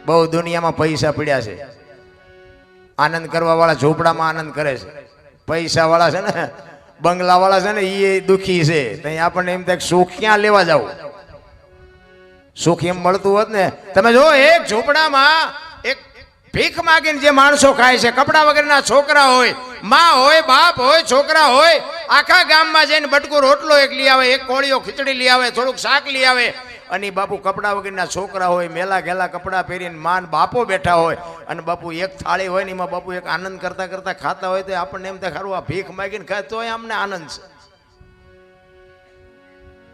બહુ દુનિયામાં પૈસા પડ્યા છે, આનંદ કરવા વાળા ઝૂંપડામાં આનંદ કરે છે, પૈસા વાળા છે ને બંગલા વાળા છે ને એ દુખી છે. ત્યાં આપણને એમ થાય સુખ ક્યાં લેવા જાવ, સુખ એમ મળતું હોત ને. તમે જો એક ઝૂંપડામાં એક ભીખ માગીને જે માણસો ખાય છે, કપડા વગરના છોકરા હોય, માં હોય, બાપ હોય, છોકરા હોય, આખા ગામમાં જઈને બટકું રોટલો એક લઈ આવે, એક કોળીઓ ખીચડી લઈ આવે, થોડુંક શાક લઈ આવે, અને બાપુ કપડા વગરના છોકરા હોય, મેલા ઘેલા કપડા પહેરીને માન બાપો બેઠા હોય, અને બાપુ એક થાળી હોય ને એમાં બાપુ એક આનંદ કરતા કરતા ખાતા હોય, તો આપણને એમ થાય ખરું આ ભીખ માગીને ખાય તોય અમને આનંદ છે.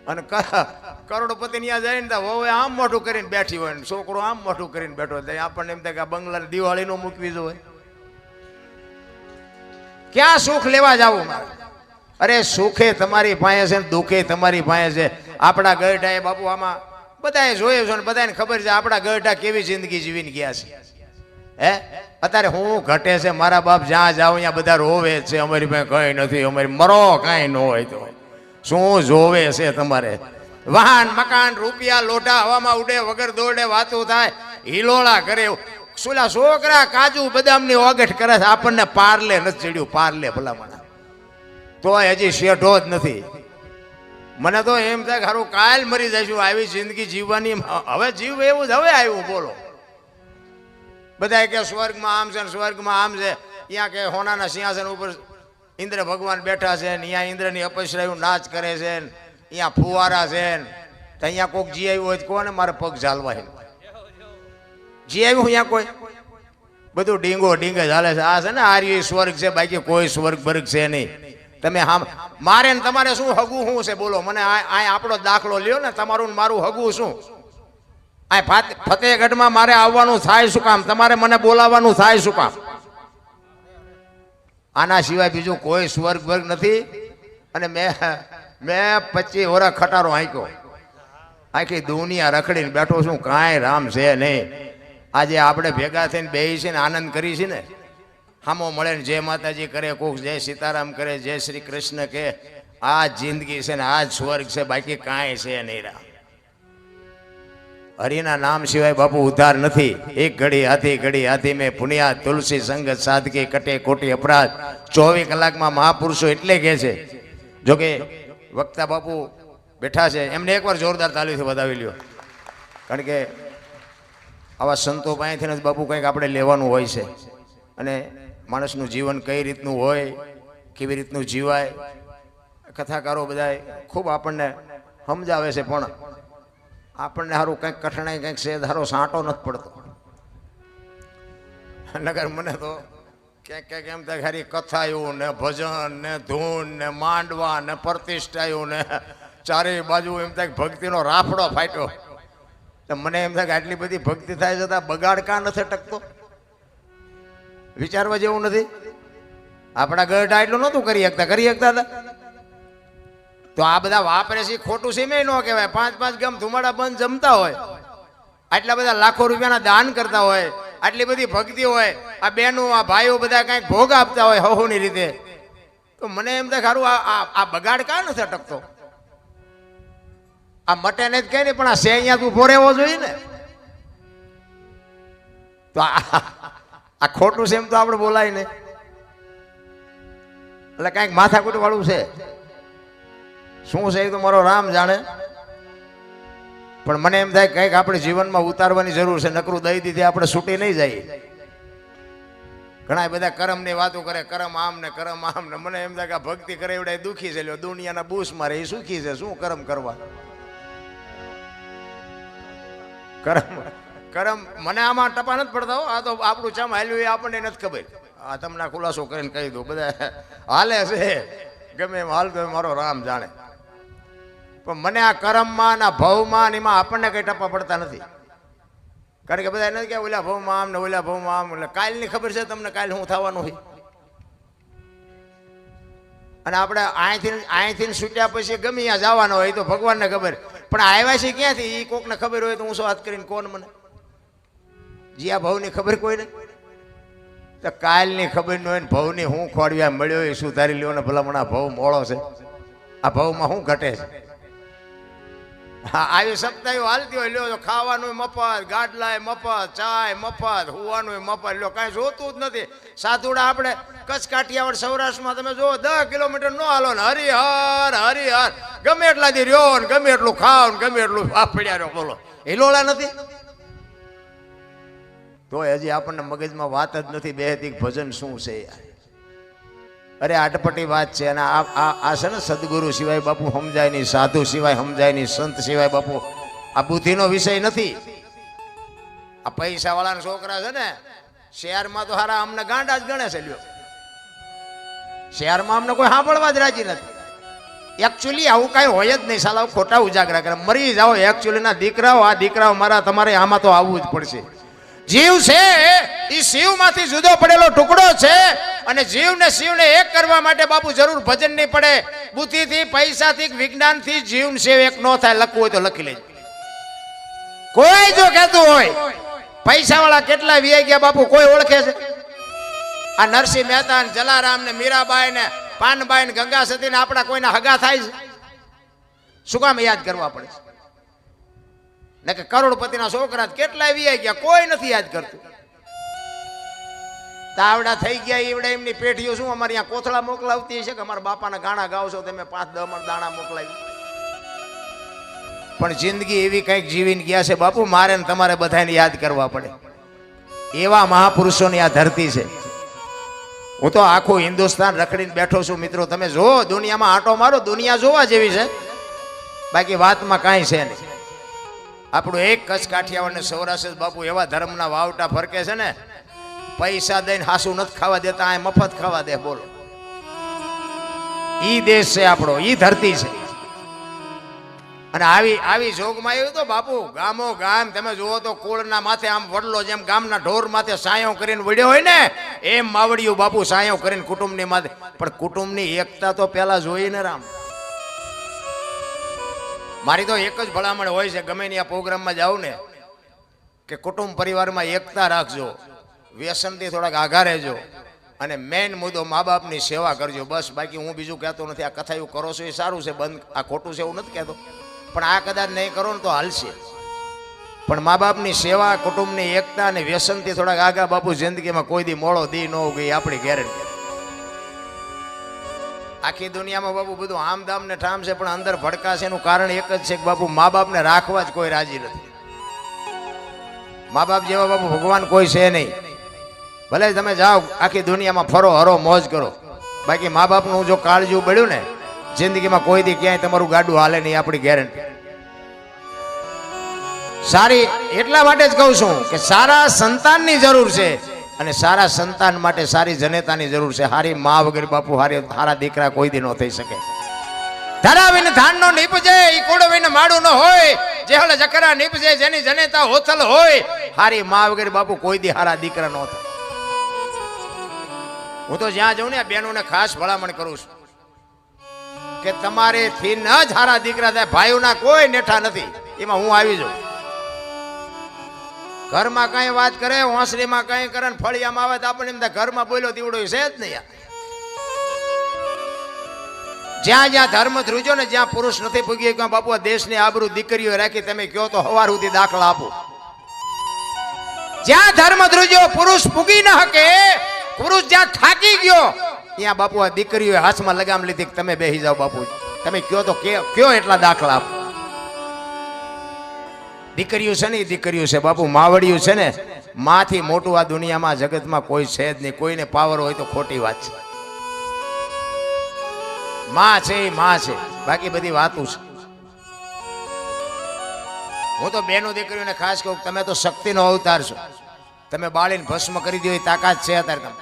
અને કરોડપતિ ત્યાં જાય ને વહુ આમ મોઢું કરીને બેઠી હોય ને છોકરો આમ મોઢું કરીને બેઠો હોય, આપણને એમ થાય કે આ બંગલા દિવાળી નો મૂકવી જોઈએ. ક્યાં સુખ લેવા જવું મારે? અરે સુખે તમારી પાસે છે, દુઃખે તમારી પાસે છે. આપણા ગઢા એ બાપુ આમાં બધાએ જોયું છે ને બધાને ખબર છે આપણા ગઢા કેવી જિંદગી જીવીને ગયા છે. હે અત્યારે હું ઘટે છે, મારા બાપ જ્યાં જાવ ત્યાં બધા રોવે છે, અમારી પાસે કઈ નથી, અમારી મરો કઈ ન હોય તો શું જોવે છે તમારે? વાહન મકાન રૂપિયા લોઢા હવામાં ઉડે, વગર દોડે વાતું થાય, હિલોળા કરે. સુલા છોકરા કાજુ બદામની ઓગઠ કરે છે, આપણને પાર્લે નથી ચડ્યું, પાર્લે ભલામણ તોય હજી શેઠો જ નથી. મને તો એમ થાય ખરું કાલ મરી જઈશું, આવી જિંદગી જીવવાની હવે જીવ એવું જ હવે આવ્યું. બોલો બધા કે સ્વર્ગમાં આમ છે, સ્વર્ગમાં આમ છે, ત્યાં કે હોનાના સિંહાસન ઉપર ઇન્દ્ર ભગવાન બેઠા છે, અહીંયા ઇન્દ્રની અપસરાયું નાચ કરે છે, અહીંયા ફુવારા છે, તો અહીંયા કોઈક જી આવ્યું હોય કોને મારે પગ ઝાલવા છે? જી આવ્યું અહીંયા કોઈ? બધું ડીંગો ડીંગે ચાલે છે. આ છે ને આર્ય સ્વર્ગ છે, બાકી કોઈ સ્વર્ગ બર્ગ છે નહીં. તમે હા મારે ને તમારે શું હગું શું છે? બોલો મને. આ આપણો દાખલો લ્યો ને, તમારું ને મારું હગું શું? આ ફતેહગઢમાં મારે આવવાનું થાય શું કામ? તમારે મને બોલાવવાનું થાય શું કામ? આના સિવાય બીજું કોઈ સ્વર્ગ વર્ગ નથી. અને મેં 25 વર્ષ ખટારો હાંક્યો, આખી દુનિયા રખડીને બેઠો છું, કાંઈ રામ છે નહીં. આજે આપણે ભેગા થઈને બેસી છે ને આનંદ કરી છે ને, હામો મળે ને જય માતાજી કરે, કોક જય સીતારામ કરે, જય શ્રી કૃષ્ણ કે. આ જિંદગી છે ને આ જ સ્વર્ગ છે, બાકી કાંઈ છે નહીં. રામ હરિના નામ સિવાય બાપુ ઉદ્ધાર નથી. એક ઘડી હાથી મેં પુણ્યા તુલસી સંગત સાધકે કટે કોટી અપરાધ. 24 કલાકમાં મહાપુરુષો એટલે કહે છે. જોકે વક્તા બાપુ બેઠા છે, એમને એકવાર જોરદાર તાલીથી વધાવી લ્યો. કારણ કે આવા સંતો પાસેથી જ બાપુ કંઈક આપણે લેવાનું હોય છે. અને માણસનું જીવન કઈ રીતનું હોય, કેવી રીતનું જીવાય, કથાકારો બધા ખૂબ આપણને સમજાવે છે. પણ આપણને સારું કંઈક કઠણાઈ કંઈક છે, ધારો સાંટો નથી પડતો. નગર મને તો ક્યાંક ક્યાંક એમ થાય ખાલી કથાયું ને ભજન ને ધૂન ને માંડવા ને પ્રતિષ્ઠાયું ને ચારે બાજુ એમ થાય ભક્તિનો રાફડો ફાટ્યો. તો મને એમ થાય કે આટલી બધી ભક્તિ થાય છતાં બગાડ કાં નથી ટકતો? વિચારવા જેવું નથી? આપણા ગઢા એટલું નહોતું કરી શકતા હતા. તો આ બધા વાપરે છે ખોટું છે મેં ન કહેવાય. 5 ગામ ધુમાડા બંધ જમતા હોય, આટલા બધા લાખો રૂપિયાના દાન કરતા હોય, આટલી બધી ભક્તિ હોય, આ બહેનો આ ભાઈઓ બધા કંઈક ભોગ આપતા હોય હહોની રીતે. તો મને એમ થાય ખારું આ બગાડ કાં નથી અટકતો? આ મટે ને જ કહે ને, પણ આ સે અહીંયા તું ફોરેવો જોઈએ ને. તો આ ખોટું છે એમ તો આપણે બોલાય ને. એટલે કાંઈક માથાકૂટ વાળું છે. શું છે એ તો મારો રામ જાણે. પણ મને એમ થાય કંઈક આપણે જીવનમાં ઉતારવાની જરૂર છે, નકરું દઈ દીધી આપણે છૂટી નહીં જાય. ઘણા બધા કર્મની વાતો કરે, કર્મ આમ ને કર્મ આમ ને. મને એમ થાય કે ભક્તિ કરે એવડે દુઃખી છે, દુનિયાના બૂસ મારે એ સુખી છે. શું કર્મ કરવા? કર્મ મને આમાં ટપા નથી પડતા હો. આ તો આપણું ચમ હાલ્યું એ આપણને નથી ખબર. આ તમને ખુલાસો કરીને કહી દઉં, બધા હાલે છે ગમે એમ હાલતો મારો રામ જાણે. પણ મને આ કર્મમાં ના ભવમાં એમાં આપણને કઈ ટપા પડતા નથી. કારણ કે બધા નથી કે ઓલા ભવમાં આમ ને ઓલા ભવમાં આમ. એટલે કાલની ખબર છે તમને, કાલ શું થવાનું હોય. અને આપણે અહીંથી છૂટ્યા પછી ગમે ત્યાં જવાનો હોય તો ભગવાનને ખબર. પણ આવ્યા છે ક્યાંથી એ કોકને ખબર હોય તો હું શું વાત કરીને કોણ મને? જે આ ભવની ખબર કોઈને તો કાલની ખબર ન હોય ને ભવની હું ખોડવ્યા મળ્યો એ સુધારી લ્યો ને ભલામણ. આ ભવ મોળો છે, આ ભવમાં શું ઘટે છે? હા, આવી સપ્તાહ હાલતી હોય લ્યો તો ખાવાનું મફત, ગાડલાય મફત, ચાય મફત, હુવાનું મફત, લ્યો કાંઈ જોતું જ નથી. સાધુડા આપણે કચ્છ કાઠિયાવાડ સૌરાષ્ટ્રમાં તમે જુઓ 10 કિલોમીટર નો હાલો ને હરિહર હરિહર ગમે એટલા દી રહ્યો ને ગમે એટલું ખાવ ને ગમે એટલું વાપડ્યા રહ્યો. બોલો હિલોળા નથી તો હજી આપણને મગજમાં વાત જ નથી બેહતી ભજન શું છે યાર. અરે આટપટી વાત છે. અને આ છે ને સદગુરુ સિવાય બાપુ સમજાય નહીં, સાધુ સિવાય સમજાય નહીં, સંત સિવાય બાપુ આ બુદ્ધિનો વિષય નથી. આ પૈસા વાળાના છોકરા છે ને શહેરમાં તો હારા અમને ગાંડા જ ગણે છે. લ્યો શહેરમાં અમને કોઈ સાંભળવા જ રાજી નથી. એકચ્યુઅલી આવું કાંઈ હોય જ નહીં. સાલા ખોટા ઉજાગરા કરે મરી જાઓ. એકચ્યુઅલી ના દીકરાઓ, આ દીકરાઓ મારા તમારે આમાં તો આવવું જ પડશે. જીવ છે એ શિવમાંથી જુદો પડેલો ટુકડો છે અને જીવને શિવને એક કરવા માટે બાપુ જરૂર ભજન નહીં પડે. બુદ્ધિથી, પૈસાથી, વિજ્ઞાનથી જીવ શિવ એક ન થાય. લખવું હોય તો લખી લેજો. કોઈ જો કહેતું હોય પૈસા વાળા કેટલા વીઆઈ ગયા બાપુ કોઈ ઓળખે છે? આ નરસિંહ મહેતા ને જલારામ ને મીરાબાઈ ને પાનબાઈ ને ગંગા સતી ને આપણા કોઈના હગા થાય છે? શું કામ યાદ કરવા પડે છે? ને કે કરોડપતિના છોકરા કેટલાય વીઆઈ ગયા કોઈ નથી યાદ કરતું. તાવડા થઈ ગયા એવડા એમની પેઢીઓ શું અમારે અહીંયા કોથળા મોકલાવતી છે કે અમારા બાપાના ગાણા ગાવશો તમે 5-10 મણ દાણા મોકલાવી. પણ જિંદગી એવી કંઈક જીવીને ગયા છે બાપુ મારે ને તમારે બધાને યાદ કરવા પડે. એવા મહાપુરુષોની આ ધરતી છે. હું તો આખું હિન્દુસ્તાન રખડીને બેઠો છું મિત્રો. તમે જો દુનિયામાં આંટો મારો, દુનિયા જોવા જેવી છે, બાકી વાતમાં કાંઈ છે નહીં. આપણું એક કચ્છ કાઠિયાવાડ ને સૌરાષ્ટ્ર બાપુ એવા ધર્મના વાવટા ફરકે છે ને પૈસા દઈને હાસું નથી ખાવા દેતા, આ મફત ખાવા દે. બોલો ઈ દેશ છે આપણો, ઈ ધરતી છે. અને આવી જોગમાં એવું તો બાપુ ગામો ગામ તમે જુઓ તો કુળના માથે આમ વડલો જેમ ગામના ઢોર માથે સાયો કરીને વડ્યો હોય ને એમ માવડિયું બાપુ સાયો કરીને કુટુંબની માથે. પણ કુટુંબની એકતા તો પેલા જોઈને રામ. મારી તો એક જ ભલામણ હોય છે ગમે ત્યાં પ્રોગ્રામમાં જાઉં ને કે કુટુંબ પરિવારમાં એકતા રાખજો, વ્યસનથી થોડાક આઘા રહેજો અને મેઇન મુદ્દો મા બાપની સેવા કરજો. બસ બાકી હું બીજું કહેતો નથી. આ કથા એવું કરો છો એ સારું છે, બંધ આ ખોટું છે એવું નથી કહેતો, પણ આ કદાચ નહીં કરો ને તો હાલશે. પણ મા બાપની સેવા, કુટુંબની એકતા અને વ્યસનથી થોડાક આગા બાપુ જિંદગીમાં કોઈ દી મોડો દી ન ઉગી આપણી ગેરંટી. આખી દુનિયામાં બાપુ બધું આમદામ ને ઠામ છે પણ અંદર ભડકાશે એનું કારણ એક જ છે કે બાપુ મા બાપને રાખવા જ કોઈ રાજી નથી. મા બાપ જેવા બાપુ ભગવાન કોઈ છે નહીં. ભલે તમે જાઓ આખી દુનિયામાં ફરો હરો મોજ કરો, બાકી મા બાપનું જો કાળજું બળ્યું ને જિંદગીમાં કોઈ દી ક્યાંય તમારું ગાડું હાલે નહીં, આપણી ગેરંટી. સારી એટલા માટે જ કહું છું કે સારા સંતાનની જરૂર છે અને સારા સંતાન માટે સારી જનેતાની જરૂર છે. હારી મા વગર બાપુ હારા દીકરા કોઈ દી ન થઈ શકે. ધરાવીને ધાનનો નીપજે ઈ કુળવીને માડું ન હોય, જેહળ જકરા નીપજે જેની જનેતા હોથલ હોય. હારી મા વગર બાપુ કોઈ દી હારા દીકરા ન થાય. હું તો જ્યાં જઉં ને બહેનોને ખાસ ભલામણ કરું છું કે તમારે થી ન જ હારા દીકરા થાય. ભાઈઓના કોઈ નેઠા નથી, એમાં હું આવી જાઉં. ઘરમાં કઈ વાત કરે, હોંસરીમાં કઈ કરે ને ફળિયામાં આવે તો આપણને એમ થાય ઘરમાં બોલ્યો દીવડો છે જ નહીં. જ્યાં જ્યાં ધર્મ ધ્રુજો ને જ્યાં પુરુષ નથી પૂગ્યો કે બાપુ દેશની આબરૂ દીકરીઓ રાખી તમે કહો તો હવાર સુધી દાખલા આપો. જ્યાં ધર્મ ધ્રુજો પુરુષ પૂગી ન શકે, પુરુષ જ્યાં થાકી ગયો ત્યાં બાપુ આ દીકરીઓ હાથમાં લગામ લીધી કે તમે બેસી જાઓ બાપુ, તમે કયો તો કયો એટલા દાખલા આપો. દીકરીઓ છે ને એ દીકરીઓ છે બાપુ, માવડિયું છે ને માથી મોટું આ દુનિયામાં જગતમાં કોઈ છે જ નહીં. કોઈને પાવર હોય તો ખોટી વાત છે. માં છે એ માં છે, બાકી બધી વાતું છે. હું તો બેનો દીકરીઓને ખાસ કહું તમે તો શક્તિનો અવતાર છો. તમે બાળીને ભસ્મ કરી દો એ તાકાત છે અત્યારે તમે,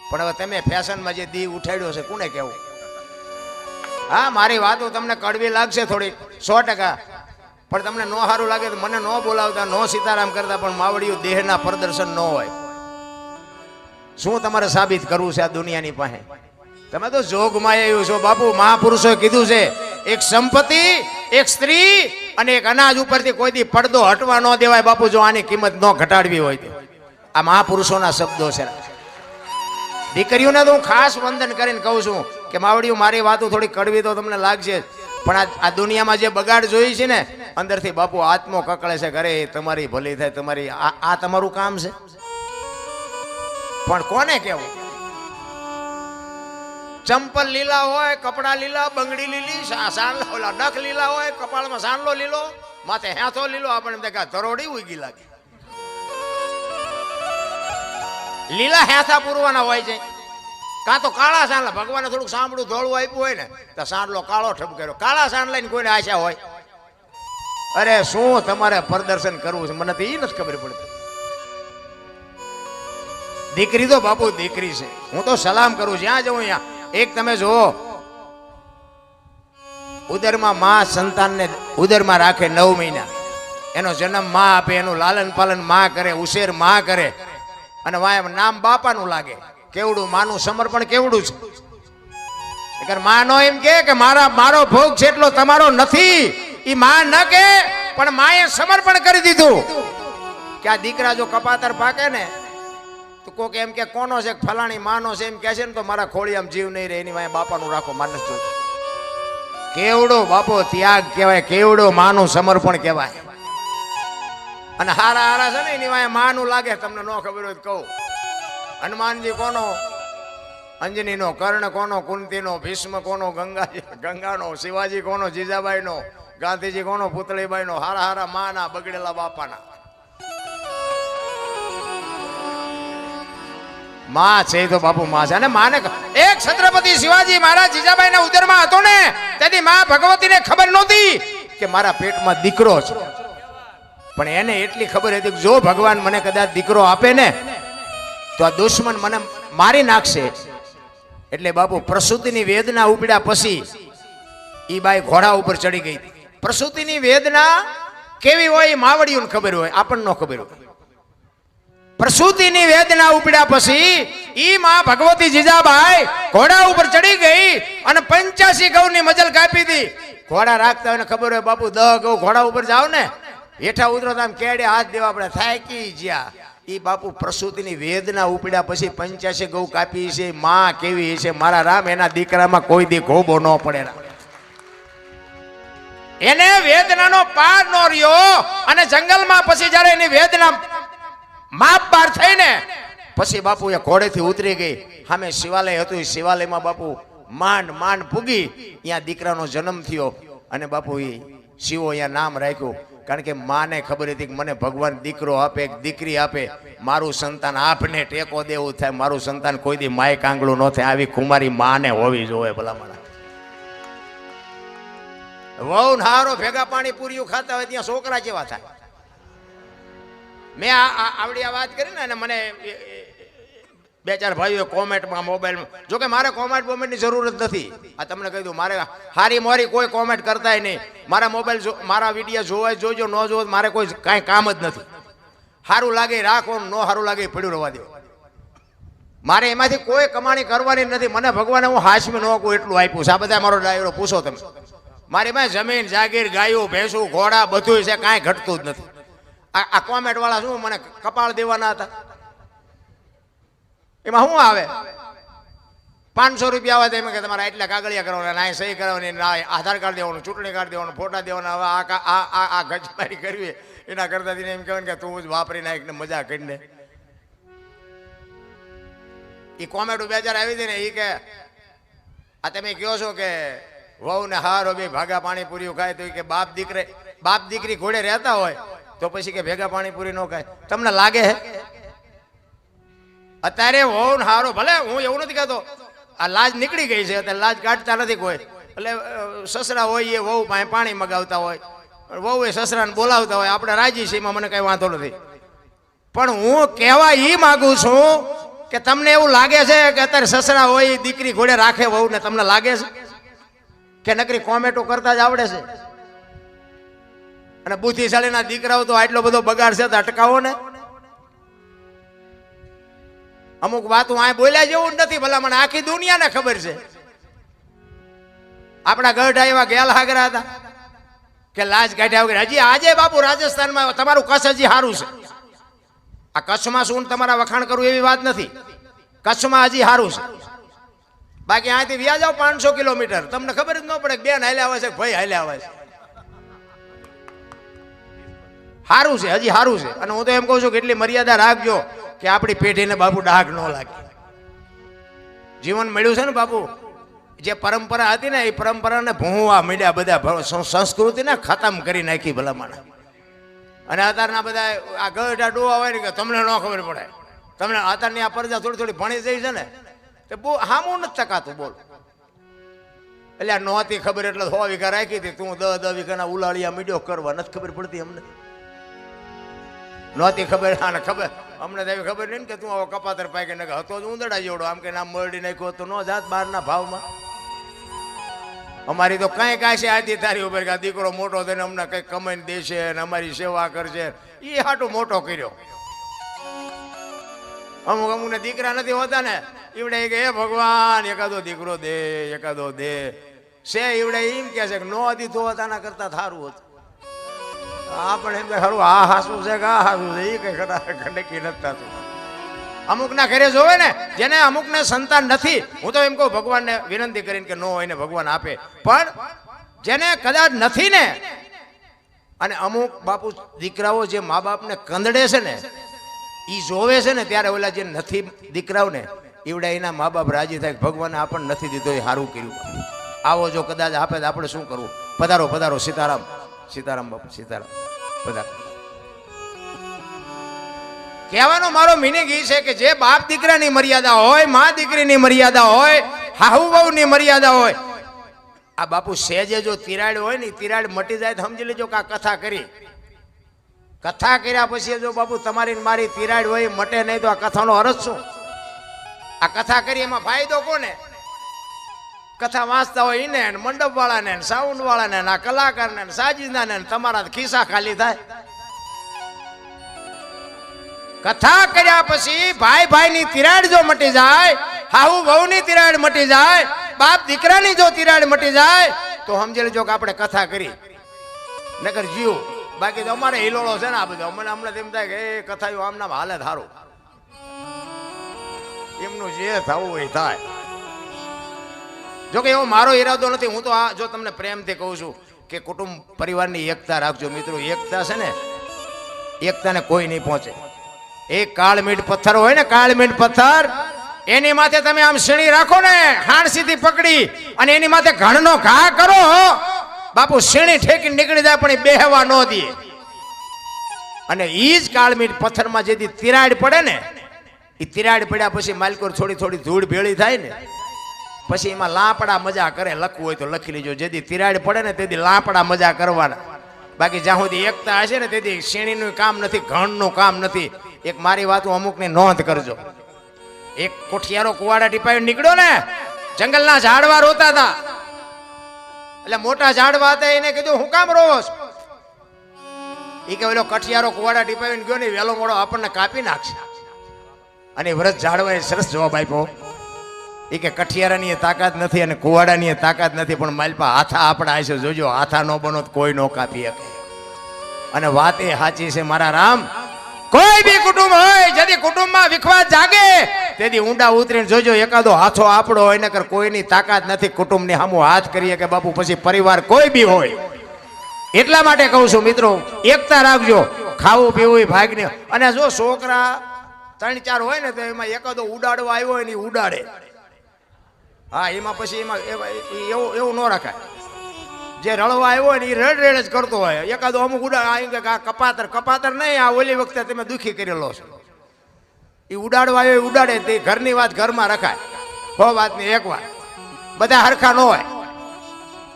પણ હવે તમે ફેશનમાં જે દી ઉઠાડ્યો છે કોને કહેવું. હા મારી વાતો તમને કડવી લાગશે થોડી 100%, પણ તમને નો સારું લાગે તો મને નો બોલાવતા, નો સીતારામ કરતા, પણ માવડિયું દેહના પ્રદર્શન ન હોય. શું તમારે સાબિત કરવું છે આ દુનિયાની પાસે? તમે તો જોગમાં આવ્યું છો બાપુ. મહાપુરુષોએ કીધું છે એક સંપત્તિ, એક સ્ત્રી અને એક અનાજ ઉપરથી કોઈ દી પડદો હટવા ન દેવાય બાપુ, જો આની કિંમત ન ઘટાડવી હોય તો. આ મહાપુરુષોના શબ્દો છે. દીકરીઓને તો હું ખાસ વંદન કરીને કહું છું કે માવડિયું મારી વાતો થોડી કડવી તો તમને લાગશે, પણ આ દુનિયામાં જે બગાડ જોઈ છે ને અંદરથી બાપુ આત્મો કકળે છે, ઘરે તમારી ભલી થાય, તમારી આ તમારું કામ છે. પણ કોને કેવું? ચંપલ લીલા હોય, કપડા લીલા, બંગડી લીલી, સાંડલો ઓલા નખ લીલા હોય, કપાળમાં સાંડલો લીલો, માથે હાથો લીલો, આપણને ધરોડી ઉગી લાગે. લીલા હાથા પૂરવાના હોય છે, કાં તો કાળા સાંડલા. ભગવાને થોડુંક સાંભળું ધોળું આપ્યું હોય ને તો સાંડલો કાળો ઠપકેરો, કાળા સાંડલા ની કોઈને આશા હોય? અરે શું તમારે પ્રદર્શન કરવું છે મને તો એ નથી ખબર પડતી. દીકરી તો બાપુ દીકરી છે. હું તો સલામ કરું જ્યાં જવું ત્યાં. એક તમે જુઓ, ઉદરમાં માં સંતાનને ઉદરમાં રાખે 9 મહિના, એનો જન્મ માં આપે, એનું લાલન પાલન માં કરે, ઉછેર માં કરે, અને વાય નામ બાપાનું લાગે. કેવડું માનું સમર્પણ કેવડું છે. માનો એમ કે મારો ભોગ છે એટલો તમારો નથી, એ માં ન કે, પણ માએ સમર્પણ કરી દીધું. કે આ દીકરા જો કપાતર પાકે ને તો કોક એમ કે કોનો છે, ફલાણી માનો છે એમ કે છે ને, તો મારા ખોળિયામાં જીવ નહીં રહે, એની વાય બાપાનું રાખો. માનસ જો કેવડો બાપો ત્યાગ કહેવાય, કેવડો માનું સમર્પણ કહેવાય. અને હારા હારા છે ને એની વાય માનું લાગે. તમને ન ખબર હોય તો કહું, હનુમાનજી કોનો? અંજનીનો. કર્ણ કોનો? કુંતીનો. ભીષ્મ કોનો? ગંગાનો. શિવાજી કોનો? જીજાબાઈનો. ગાંધીજી કોનો? પુતળીબાઈનો. હારા હારા માના, બગડેલા બાપાના. માં છે તો બાપુ માં છે. અને માને એક છત્રપતિ શિવાજી મહારાજ જીજાબાઈના ઉદરમાં હતો ને, તેથી માં ભગવતીને ખબર નહોતી કે મારા પેટમાં દીકરો છે. પણ એને એટલી ખબર હતી કે જો ભગવાન મને કદાચ દીકરો આપે ને તો આ દુશ્મન મને મારી નાખશે. એટલે બાપુ પ્રસૂતિની વેદના ઉપડ્યા પછી ઈ બાઈ ઘોડા ઉપર ચડી ગઈ. પ્રસૂતિની વેદના કેવી હોય માવડીઓને ખબર હોય, આપણને ન ખબર હોય. પ્રસૂતિની વેદના ઉપડ્યા પછી ઈ માં ભગવતી જીજાબાઈ ઘોડા ઉપર ચડી ગઈ અને 85 ગૌની મજલ કાપી દી. ઘોડા રાખતા હોય ને ખબર હોય બાપુ 10 ગૌ ઘોડા ઉપર જાવ ને, હેઠા ઉતરો તો આમ કેડે હાથ દેવા પડે, થાકી જ્યા. ઈ બાપુ પ્રસૂતિની વેદના ઉપડ્યા પછી 85 ગૌ કાપી છે. માં કેવી છે મારા રામ, એના દીકરામાં કોઈ દી ગોબો ન પડે. એને વેદનાનો પાર ન રહ્યો. અને જંગલમાં પછી જયારે એની વેદના માપ પાર થઈને પછી બાપુ એ ઘોડેથી ઉતરી ગઈ. સામે શિવાલય હતું, શિવાલયમાં બાપુ માંડ માંડ પૂગી. ત્યાં દીકરાનો જન્મ થયો. અને બાપુ એ શિવો અહીંયા નામ રાખ્યું, કારણ કે માને ખબર હતી કે મને ભગવાન દીકરો આપે, દીકરી આપે, મારું સંતાન આપને ટેકો દેવું થાય, મારું સંતાન કોઈ દી માય કાંગળું ન થાય. આવી કુમારી માને હોવી જોઈએ ભલામણ. વહુ હારો ભેગા પાણી પૂરીઓ ખાતા હોય ત્યાં છોકરા જેવા થાય. મેં આવડી આ વાત કરી ને, અને મને 2-4 ભાઈઓ કોમેન્ટમાં મોબાઈલમાં, જોકે મારે કોમેન્ટની જરૂર જ નથી. આ તમને કહી દઉં, મારે હારી મોરી કોઈ કોમેન્ટ કરતાય નહીં. મારા મોબાઈલ મારા વિડીયો જોવાય જોજો, ન જોવો મારે કોઈ કાંઈ કામ જ નથી. સારું લાગે રાખો, ન સારું લાગે પડ્યું રહેવા દો. મારે એમાંથી કોઈ કમાણી કરવાની નથી. મને ભગવાને હું હાશમી ન કહું એટલું આપ્યું છે. આ બધા મારો ડાયરો પૂછો તમે. મારી પાસે જમીન જાગીર, ગાયો ભેંસું, ઘોડા બધું છે, કાંઈ ઘટતું જ નથી. આ કોમેન્ટ વાળા શું મને કપાળ દેવાના હતા? એમાં શું આવે? 500 રૂપિયા આવે તો એમ કે તમારે એટલા કાગળિયા કરવાના, ના સહી કરવાની, ના આધાર કાર્ડ દેવાનું, ચૂંટણી કાર્ડ દેવાનું, ફોટા દેવાના. હવે આ ગજમારી કરવી એના કરતા એમ કહેવાય કે તું જ વાપરી નાખને મજા કરીને. એ કોમેન્ટ 2-4 આવી હતી ને, એ કે આ તમે કહો છો કે વહુ ને હારો બે ભાગા પાણીપુરી ખાય, તો કે બાપ દીકરી ઘોડે રહેતા હોય તો પછી કે ભેગા પાણીપુરી ન ખાય. તમને લાગે હે અત્યારે વહુ હારો? ભલે હું એવું નથી કહેતો, આ લાજ નીકળી ગઈ છે અત્યારે, લાજ કાઢતા નથી કોઈ. એટલે સસરા હોય એ વહુ પાસે પાણી મગાવતા હોય, વહુ એ સસરાને બોલાવતા હોય, આપણે રાજી છે, એમાં મને કઈ વાંધો નથી. પણ હું કહેવા એ માગું છું કે તમને એવું લાગે છે કે અત્યારે સસરા હોય દીકરી ઘોડે રાખે વહુ ને? તમને લાગે છે કે નકરી કોમેન્ટો કરતા જ આવડે છે? અને બુદ્ધિશાળીના દીકરાઓ તો આટલો બધો બગાડ છે તો અટકાવો ને. અમુક વાતો આ બોલ્યા જેવું જ નથી. ભલા મને આખી દુનિયાને ખબર છે. આપણા ગઢા એવા ગેલ હાગરા હતા કે લાજ કાઢ્યા વગર. હજી આજે બાપુ રાજસ્થાનમાં તમારું કચ્છ હજી સારું છે. આ કચ્છમાં શું તમારા વખાણ કરવું એવી વાત નથી. કચ્છમાં હજી સારું છે. બાકી અહીંથી વ્યા જાવ 500 કિલોમીટર, તમને ખબર જ ન પડે બેન હાલ્યા આવે છે ભાઈ હાલ્યા આવે છે. સારું છે, હજી સારું છે. અને હું તો એમ કહું છું કે એટલી મર્યાદા રાખજો કે આપણી પેઢીને બાપુ ડાઘ ન લાગે. જીવન મળ્યું છે ને બાપુ, જે પરંપરા હતી ને એ પરંપરાને ભૂંવા મળ્યા બધા, સંસ્કૃતિને ખતમ કરી નાખી ભલામણ. અને અત્યારના બધા આ ગઢા ડોવા હોય ને કે તમને ન ખબર પડે, તમને અત્યારની આ પરજા થોડી થોડી ભણી જઈ છે ને તે બહુ હામું નથી તકાતું. બોલ એટલે આ નહોતી ખબર એટલે 100 વીઘા રાખી હતી, તું 10 વીઘાના ઉલાળિયા મીડિયો કરવા નથી ખબર પડતી અમને. નહોતી ખબર, આને ખબર અમને તો એવી ખબર નહીં કે તું આવો કપાતર પાકે ને હતો જ ઉંદડા જેવડો, આમ કે નામ મરડી નાખ્યો તો ન જાત બહારના ભાવમાં. અમારી તો કઈ કાશે આથી તારી ઉપર કે દીકરો મોટો થઈને અમને કઈ કમાઈને દેશે અને અમારી સેવા કરશે, એ હાટું મોટો કર્યો. અમુક અમુક ને દીકરા નથી હોતા ને ઈવડે કે હે ભગવાન એકાદો દીકરો દે, એકાદો દે છે. ઈવડે એમ કે છે કે નો દીધો હોતાના કરતા સારું હતું. આપણે એમ કે ખરું આ હાસું છે કે આ હાસું છે, એ કઈ નક્કી નથી થતું. અમુક ના ઘરે જોવે ને જેને અમુક ને સંતાન નથી, હું તો એમ કહું ભગવાનને વિનંતી કરીને કે નો હોય ને ભગવાન આપે, પણ જેને કદાચ નથી ને, અને અમુક બાપુ દીકરાઓ જે મા બાપને કંદડે છે ને એ જોવે છે ને ત્યારે ઓલા જે નથી દીકરાઓ ને એવડા એના મા બાપ રાજી થાય ભગવાને આપણને નથી દીધો એ સારું કર્યું. આવો જો કદાચ આપે તો આપણે શું કરવું? પધારો પધારો, સીતારામ સીતારામ બાપુ સીતારામ, પધારો. કહેવાનો મારો મિનિંગ એ છે કે જે બાપ દીકરાની મર્યાદા હોય, મા દીકરીની મર્યાદા હોય, હાહુ વહુની મર્યાદા હોય, આ બાપુ સેજે જો તિરાડ હોય ને તિરાડ મટી જાય તો સમજી લેજો કે આ કથા કરી. કથા કર્યા પછી જો બાપુ તમારી મારી તિરાડ હોય મટે નહીં તો આ કથાનો અર્થ શું? આ કથા કરી એમાં ફાયદો કોને? કથા વાંચતા હોય એને, મંડપ વાળાને, સાઉન્ડ વાળાને, આ કલાકારને, સાજીદાને, તમારા ખિસ્સા ખાલી થાય. કથા કર્યા પછી ભાઈ ભાઈની તિરાડ જો મટી જાય, હાહુ વહુની તિરાડ મટી જાય, બાપ દીકરાની જો તિરાડ મટી જાય તો સમજી લેજો કે આપણે કથા કરી. નકર જીવ બાકી તો અમારે હિલોળો છે ને આ બધો. અમને હમણાં એમ થાય કે એ કથા આમ નામ હાલે સારું, એમનું જે થવું હોય થાય. જો કે એવો મારો ઈરાદો નથી. હું તો આ જો તમને પ્રેમથી કહું છું કે કુટુંબ પરિવારની એકતા રાખજો મિત્રો. એકતા છે ને, એકતાને કોઈ નહીં પહોંચે. એક કાળમીટ પથ્થર હોય ને, કાળમીટ પથ્થર, એની માથે તમે આમ સીણી રાખો ને હાણસીથી પકડી અને એની માથે ઘણનો ઘા કરો બાપુ, સીણી ઠેકી નીકળી જાય પણ એ બેહવા ન દે. અને ઈ જ કાળમીટ પથ્થરમાં જેથી તિરાડ પડે ને, એ તિરાડ પડ્યા પછી માલકોર થોડી થોડી ધૂળ ભેળી થાય ને પછી એમાં લાપડા મજા કરે. લખવું હોય તો લખી લેજો, જેથી તિરાડ પડે ને તેથી લાપડા મજા કરવાના. બાકી જ્યાં સુધી એકતા હશે ને તેથી શેણીનું કામ નથી, ઘણનું કામ નથી. એક મારી વાતો અમુકની નોંધ કરજો. એક કોઠિયારો કુવાડા ટીપાવી નીકળ્યો ને, જંગલના ઝાડવા રોતા હતા. એટલે મોટા ઝાડવા હતા એને કીધું હું કામ રોવો છો? એ કે ઓલો કઠિયારો કુવાડા ટીપાવીને ગયો ને વેલો મોડો આપણને કાપી નાખશે. અને વ્રત ઝાડવાએ સરસ જવાબ આપ્યો. એ કે કઠિયારાની તાકાત નથી અને કુવાડાની તાકાત નથી, પણ માલપા હાથા આપણા હશે. જોજો હાથા ન બનો તો કોઈ ન કાપી શકે. અને વાત એ સાચી છે મારા રામ. કોઈ બી કુટુંબ હોય, જેથી કુટુંબમાં વિખવાદ જાગે તેથી ઊંડા ઉતરીને જોજો એકાદો હાથો આપણો હોય, નકર કોઈની તાકાત નથી કુટુંબની સામું હાથ કરીએ કે બાપુ પછી પરિવાર કોઈ બી હોય. એટલા માટે કહું છું મિત્રો, એકતા રાખજો. ખાવું પીવું ભાગને. અને જો છોકરા 3-4 હોય ને તો એમાં એકાદો ઉડાડવા આવ્યો હોય ને ઉડાડે. હા, એમાં પછી એમાં એવું ન રાખાય. જે રળવા આવ્યો હોય ને એ રેડ રેડ જ કરતો હોય. એકાદો અમુક આ કપાતર નહીં, આ ઓલી વખતે તમે દુઃખી કરેલો છો. એ ઉડાડવા આવ્યો ઉડાડે. તે ઘરની વાત ઘરમાં રખાય. 100 વાતની એક વાત. બધા હરખા ન હોય.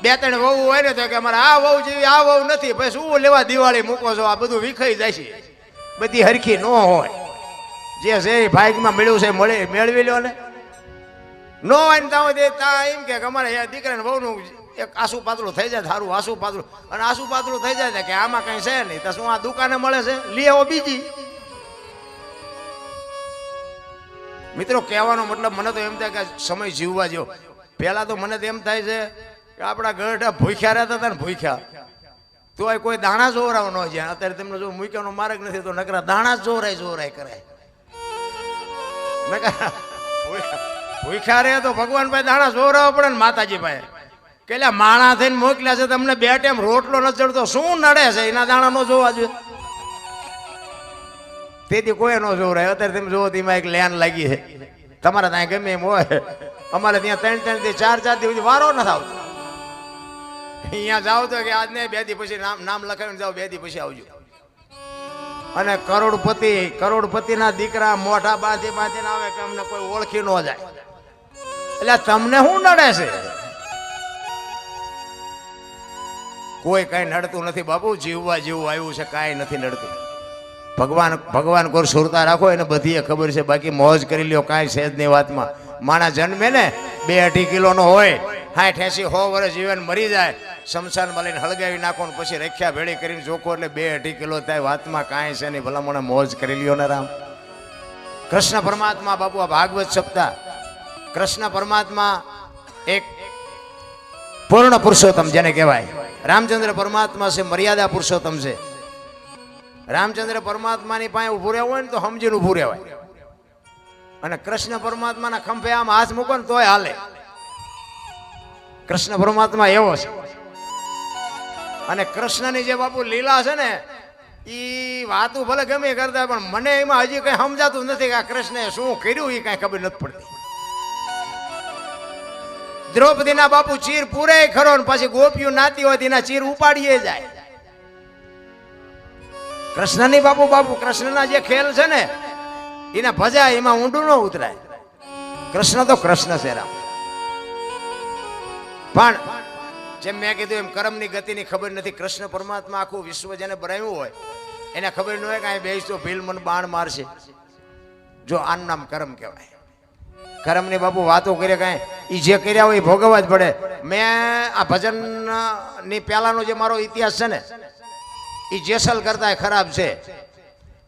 2-3 વહુ હોય ને તો કે અમારે આ વહુ જેવી આ વહુ નથી, પછી શું લેવા દિવાળી મૂકો છો? આ બધું વિખાઈ જાય છે. બધી હરખી ન હોય. જે છે એ ભાગમાં મળ્યું છે મેળવી લો ને. ન હોય ને ત્યાં એમ કે અમારે દીકરાને વહુનું એક આસુ પાતળું થઈ જાય, સારું આસુ પાતળું. અને આસુ પાતળું થઈ જાય કે આમાં કઈ છે નહીં તો શું આ દુકાને મળે છે, લઈ આવો બીજી. મિત્રો કહેવાનો મતલબ મને તો એમ થાય કે સમય જીવવા જેવો. પહેલા તો મને તો એમ થાય છે કે આપણા ગઢા ભૂખ્યા રહેતા હતા ને, ભૂખ્યા તો કોઈ દાણા જોવરાવ ન જાય. અત્યારે તમને જો મૂક્યાનો માર્ગ નથી તો નકરા દાણા જોરાય કરે. મેં ભૂખ્યા રહે તો ભગવાન ભાઈ દાણા જોરાવા પડે ને માતાજી ભાઈ કે લ્યા માણા થઈને મોકલ્યા છે તમને 2 ટાઈમ રોટલો ન ચડતો શું નડે છે એના દાણા ન જોવા જોઈએ તેથી કોઈ ન જોવરાય અત્યારે તમે જોવો તેમાં એક લેન લાગી છે તમારા ત્યાં ગમે એમ હોય અમારે ત્યાં 3 થી 4 દિવસ વારો ન થાવ અહીંયા જાવ તો કે આજ ને 2 દી પછી નામ લખાવીને જાવ 2 દી પછી આવજો અને કરોડપતિના દીકરા મોઢા બાંધીને આવે કે અમને કોઈ ઓળખી ન જાય એટલે તમને શું નડે છે કોઈ કઈ નડતું નથી બાપુ જીવવા જેવું આવ્યું છે કાંઈ નથી નડતું ભગવાન કોઈ સુરતા રાખો એને બધી ખબર છે બાકી મોજ કરી લ્યો કાંઈ છે જ નહીં વાતમાં માણસ જન્મે ને 2-2.5 કિલોનો હોય 60-80-100 વર્ષ જીવન મરી જાય શમશાનમાં લઈને હળગાવી નાખો ને પછી રખ્યા ભેળી કરીને જોખો એટલે 2-2.5 કિલો થાય વાતમાં કાંઈ છે નહીં ભલામણે મોજ કરી લ્યો ને રામ કૃષ્ણ પરમાત્મા બાપુ આ ભાગવત સપ્તાહ કૃષ્ણ પરમાત્મા એક પૂર્ણ પુરુષોત્તમ જેને કહેવાય રામચંદ્ર પરમાત્મા છે મર્યાદા પુરુષોત્તમ છે રામચંદ્ર પરમાત્માની પાસે ઉભું રહેવું હોય ને તો સમજીને ઉભું રહેવાય અને કૃષ્ણ પરમાત્માના ખંભે આમ હાથ મૂકો ને તોય હાલે કૃષ્ણ પરમાત્મા એવો છે અને કૃષ્ણની જે બાપુ લીલા છે ને એ વાતું ભલે ગમે કરતા પણ મને એમાં હજી કઈ સમજાતું નથી કે આ કૃષ્ણે શું કર્યું એ કઈ ખબર નથી પડતી દ્રૌપદીના બાપુ ચીર પૂરે ખરો ને પછી ગોપીઓ નાતી હોય તેના ચીર ઉપાડીએ જાય કૃષ્ણની બાપુ કૃષ્ણના જે ખેલ છે ને એના ભજા એમાં ઊંડું ન ઉતરાય કૃષ્ણ તો કૃષ્ણ છે રામ પણ જેમ મેં કીધું એમ કર્મની ગતિની ખબર નથી કૃષ્ણ પરમાત્મા આખું વિશ્વ જેને બનાવ્યું હોય એને ખબર ન હોય કે અહીં બેસ તો ભીલ મને બાણ મારશે જો આનું નામ કર્મ કહેવાય કર્મની બાપુ વાતો કરે કાંઈ એ જે કર્યા હોય એ ભોગવવા જ પડે મેં આ ભજનની પહેલાનો જે મારો ઇતિહાસ છે ને એ જેસલ કરતા ખરાબ છે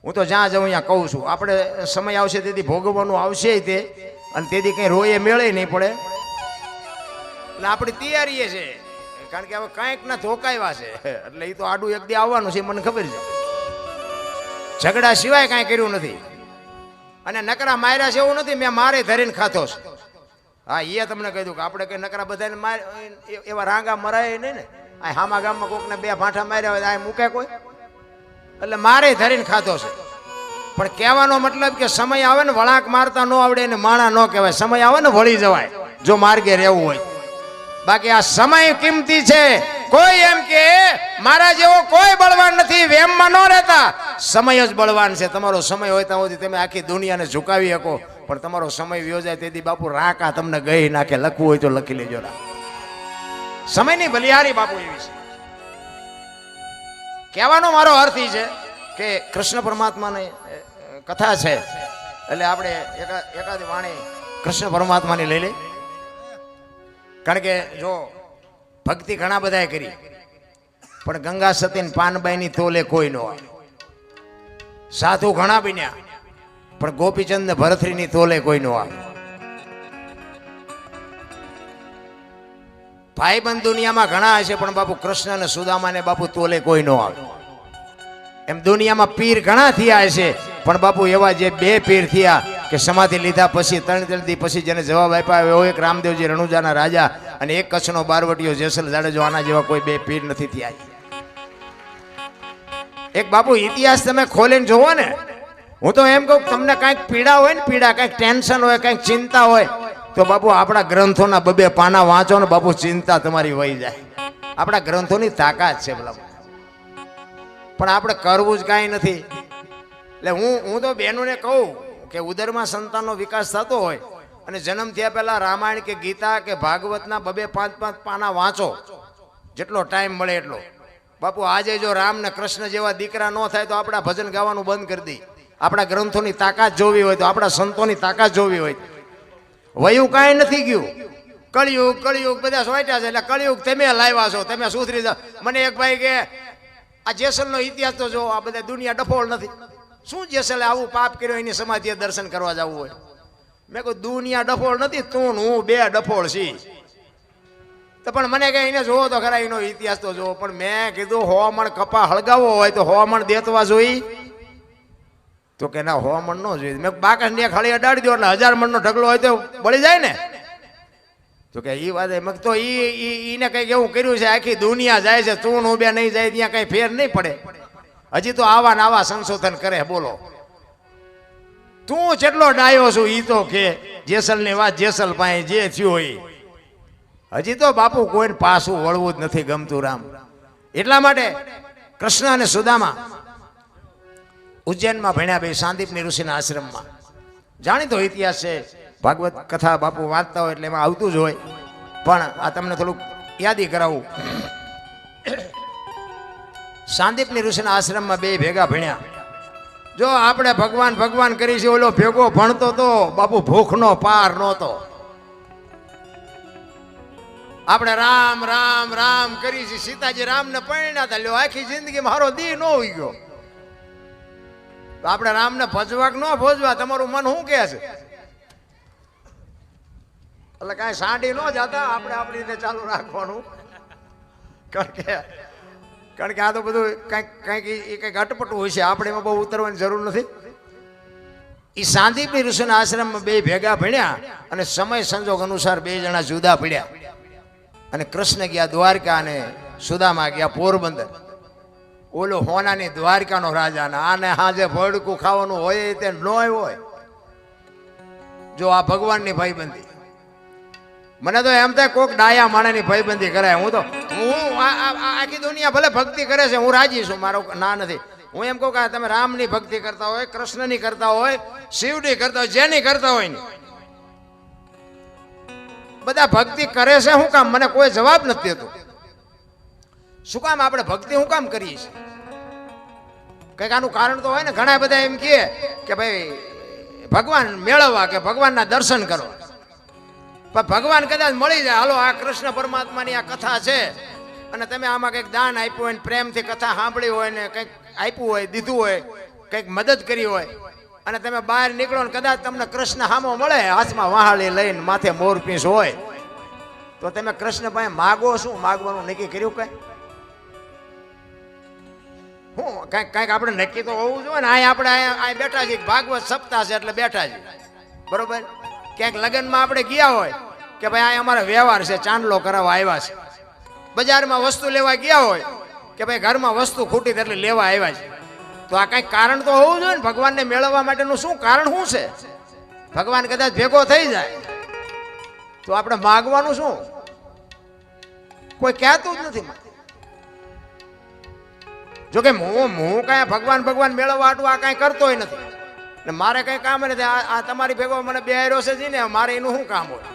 હું તો જ્યાં જાઉં અહીંયા કહું છું આપણે સમય આવશે તેથી ભોગવવાનું આવશે તે અને તેથી કંઈ રોયે મેળે નહીં પડે એટલે આપણી તૈયારી છે કારણ કે હવે કાંઈક ના ધોકાવ્યા છે એટલે એ તો આડું એક દી આવવાનું છે મને ખબર છે ઝઘડા સિવાય કાંઈ કર્યું નથી અને નકરા માર્યા છે એવું નથી મેં મારે ધરીને ખાતો છે હા એ તમને કહી દઉં કે આપણે કઈ નકરા બધાને માર એવા રાંગા મરાય નહીં ને આ હામા ગામમાં કોકને 2 ભાંઠા માર્યા હોય આ મૂકે કોઈ એટલે મારે ધરીને ખાતો છે પણ કહેવાનો મતલબ કે સમય આવે ને વળાંક મારતા ન આવડે ને માણા ન કહેવાય સમય આવે ને વળી જવાય જો માર્ગે રહેવું હોય બાકી આ સમય કિંમતી છે કોઈ એમ કે મારા જેવો કોઈ બળવાન નથી વેમમાં ન રહેતા સમય જ બળવાન છે તમારો સમય હોય ત્યાં સુધી તમે આખી દુનિયાને ઝુકાવી શકો પણ તમારો સમય વ્યો જાય તેથી બાપુ રાકા તમને ગઈ નાખે લખવું હોય તો લખી લેજો સમયની બલિહારી બાપુ એવી છે કહેવાનો મારો અર્થ એ છે કે કૃષ્ણ પરમાત્માની કથા છે એટલે આપણે એકાદ વાણી કૃષ્ણ પરમાત્માની લઈ લઈ કારણ કે જો ભક્તિ ઘણા બધાએ કરી પણ ગંગા સતી પાનબાઈની તોલે કોઈ ન હોય સાધુ ઘણા બન્યા પણ ગોપીચંદ ભરથરીની તોલે કોઈ ન આવે ભાઈબંધ દુનિયામાં ઘણા હશે પણ બાપુ કૃષ્ણ અને સુદામાને બાપુ તોલે કોઈ ન આવે એમ દુનિયામાં પીર ઘણા થયા હશે પણ બાપુ એવા જે 2 પીર થયા કે સમાધિ લીધા પછી 3 દી પછી જેને જવાબ આપ્યા એવો એક રામદેવજી રણુજાના રાજા અને એક કચ્છનો બારવટીયો જેસલ જાડેજો આના જેવા કોઈ 2 પીર નથી થયા એક બાપુ ઇતિહાસ તમે ખોલીને જોવો ને હું તો એમ કહું તમને કાંઈક પીડા હોય ને પીડા કાંઈક ટેન્શન હોય કાંઈક ચિંતા હોય તો બાપુ આપણા ગ્રંથોના 2 પાના વાંચો ને બાપુ ચિંતા તમારી વહી જાય આપણા ગ્રંથોની તાકાત છે ભલા પણ આપણે કરવું જ કાંઈ નથી એટલે હું તો બહેનોને કહું કે ઉદરમાં સંતાનનો વિકાસ થતો હોય અને જન્મ થયા પહેલા રામાયણ કે ગીતા કે ભાગવતના 2-5 પાના વાંચો જેટલો ટાઈમ મળે એટલો બાપુ આજે જો રામ ને કૃષ્ણ જેવા દીકરા ન થાય તો આપણા ભજન ગાવાનું બંધ કરી દઈ આપણા ગ્રંથોની તાકાત જોવી હોય તો આપણા સંતોની તાકાત જોવી હોય વયું કાંઈ નથી ગયું કળિયુગ બધા સોટ્યા છે એટલે કળિયુગ તમે લાવ્યા છો તમે સુધરી જાઓ મને એક ભાઈ કે આ જેસલનો ઇતિહાસ તો જો આ બધા દુનિયા ડફોળ નથી શું જેસલે આવું પાપ કર્યો એની સમાધિએ દર્શન કરવા જવું હોય મેં કહ્યું દુનિયા ડફોળ નથી તું હું 2 ડફોળ છી તો પણ મને કે એને જોવો તો ખરા એનો ઇતિહાસ તો જોવો પણ મેં કીધું 100 મણ કપા હળગાવો હોય તો 100 મણ દેતવા જોઈ તો કે ના 100 મણ નો જોઈએ. મેં બાકસ ને ખાલી અડાડી દો એટલે 1000 મણનો ઢગલો હોય તો બળી જાય ને. તો કે એ વાત મેં તો ઈને કંઈક એવું કર્યું છે, આખી દુનિયા જાય છે, તું ઉભ્યા નહીં જાય ત્યાં કઈ ફેર નહીં પડે. હજી તો આવા આવા સંશોધન કરે. બોલો તું જેટલો ડાયો છું ઈ તો કે જેસલની વાત જેસલ પાસે જે થયું હોય. હજી તો બાપુ કોઈને પાછું વળવું જ નથી ગમતું રામ. એટલા માટે કૃષ્ણ અને સુદામા ઉજ્જૈનમાં ભણ્યા બે સાંદીપની ઋષિના આશ્રમમાં. જાણીતો ઇતિહાસ છે, ભાગવત કથા બાપુ વાંચતા હોય એટલે એમાં આવતું જ હોય, પણ આ તમને થોડુંક યાદી કરાવું. સાંદીપની ઋષિના આશ્રમમાં બે ભેગા ભણ્યા. જો આપણે ભગવાન ભગવાન કરી છે, ઓલો ભેગો ભણતો તો બાપુ ભૂખનો પાર નહોતો. આપણે રામ રામ રામ કરી છે, સીતાજી રામને પરણ્યા હતા, લ્યો આખી જિંદગી મારો દી નો હોઈ ગયો. તો આપણે રામને ભજવા કે ન ભજવા તમારું મન શું કહે છે? એટલે કાંઈ સાંડી ન જતા, આપણે આપણી રીતે ચાલુ રાખવાનું. કારણ કે આ તો બધું કંઈક અટપટું હોય છે, આપણે એમાં બહુ ઉતરવાની જરૂર નથી. એ સાંદીપની ઋષિના આશ્રમમાં બે ભેગા ભણ્યા અને સમય સંજોગ અનુસાર બે જણા જુદા પડ્યા. અને કૃષ્ણ ગયા દ્વારકા અને સુદામા ગયા પોરબંદર. ઓલો હોનાની દ્વારકાનો રાજા ને આને હાજે ભડકું ખાવાનું હોય તે ન હોય. જો આ ભગવાનની ભાઈબંધી, મને તો એમ થાય કોક ડાયા માણાની ભાઈબંધી કરાય. હું આખી દુનિયા ભલે ભક્તિ કરે છે, હું રાજી છું, મારો ના નથી. હું એમ કહું કે તમે રામની ભક્તિ કરતા હોય, કૃષ્ણની કરતા હોય, શિવની કરતા હોય, જેની કરતા હોય ને બધા ભક્તિ કરે છે. શું કામ? મને કોઈ જવાબ નથી દેતો. શું કામ આપણે ભક્તિ શું કામ કરીએ છીએ? કંઈક આનું કારણ તો હોય ને. ઘણા બધા એમ કહે કે ભાઈ ભગવાન મેળવવા કે ભગવાનના દર્શન કરવા. પણ ભગવાન કદાચ મળી જાય, હાલો આ કૃષ્ણ પરમાત્માની આ કથા છે અને તમે આમાં કંઈક દાન આપ્યું હોય ને પ્રેમથી કથા સાંભળી હોય ને કંઈક આપ્યું હોય, દીધું હોય, કંઈક મદદ કરી હોય અને તમે બહાર નીકળો ને કદાચ તમને કૃષ્ણ સામો મળે, હાથમાં વહાળી લઈને માથે મોરપીંછ હોય, તો તમે કૃષ્ણ પાસે માગો શું? માગવાનું નક્કી કર્યું કઈ? હું કંઈક આપણે નક્કી તો હોવું જોઈએ ને. આપણે અહીં બેઠા છીએ, ભાગવત સપ્તાહ છે એટલે બેઠા છીએ, બરોબર. ક્યાંક લગ્નમાં આપણે ગયા હોય કે ભાઈ આ અમારો વ્યવહાર છે, ચાંદલો કરાવવા આવ્યા છે. બજારમાં વસ્તુ લેવા ગયા હોય કે ભાઈ ઘરમાં વસ્તુ ખૂટી એટલે લેવા આવ્યા છે. તો આ કંઈક કારણ તો હોવું જોઈએ ને. ભગવાનને મેળવવા માટેનું શું કારણ શું છે? ભગવાન કદાચ ભેગો થઈ જાય તો આપણે માગવાનું શું? કોઈ કહેતું જ નથી. જોકે હું કાંઈ ભગવાન મેળવવા હાટું આ કાંઈ કરતોય નથી ને મારે કંઈ કામ નથી. આ તમારી ભેગો મને બેહાર્યો છે ને, મારે એનું શું કામ હોય?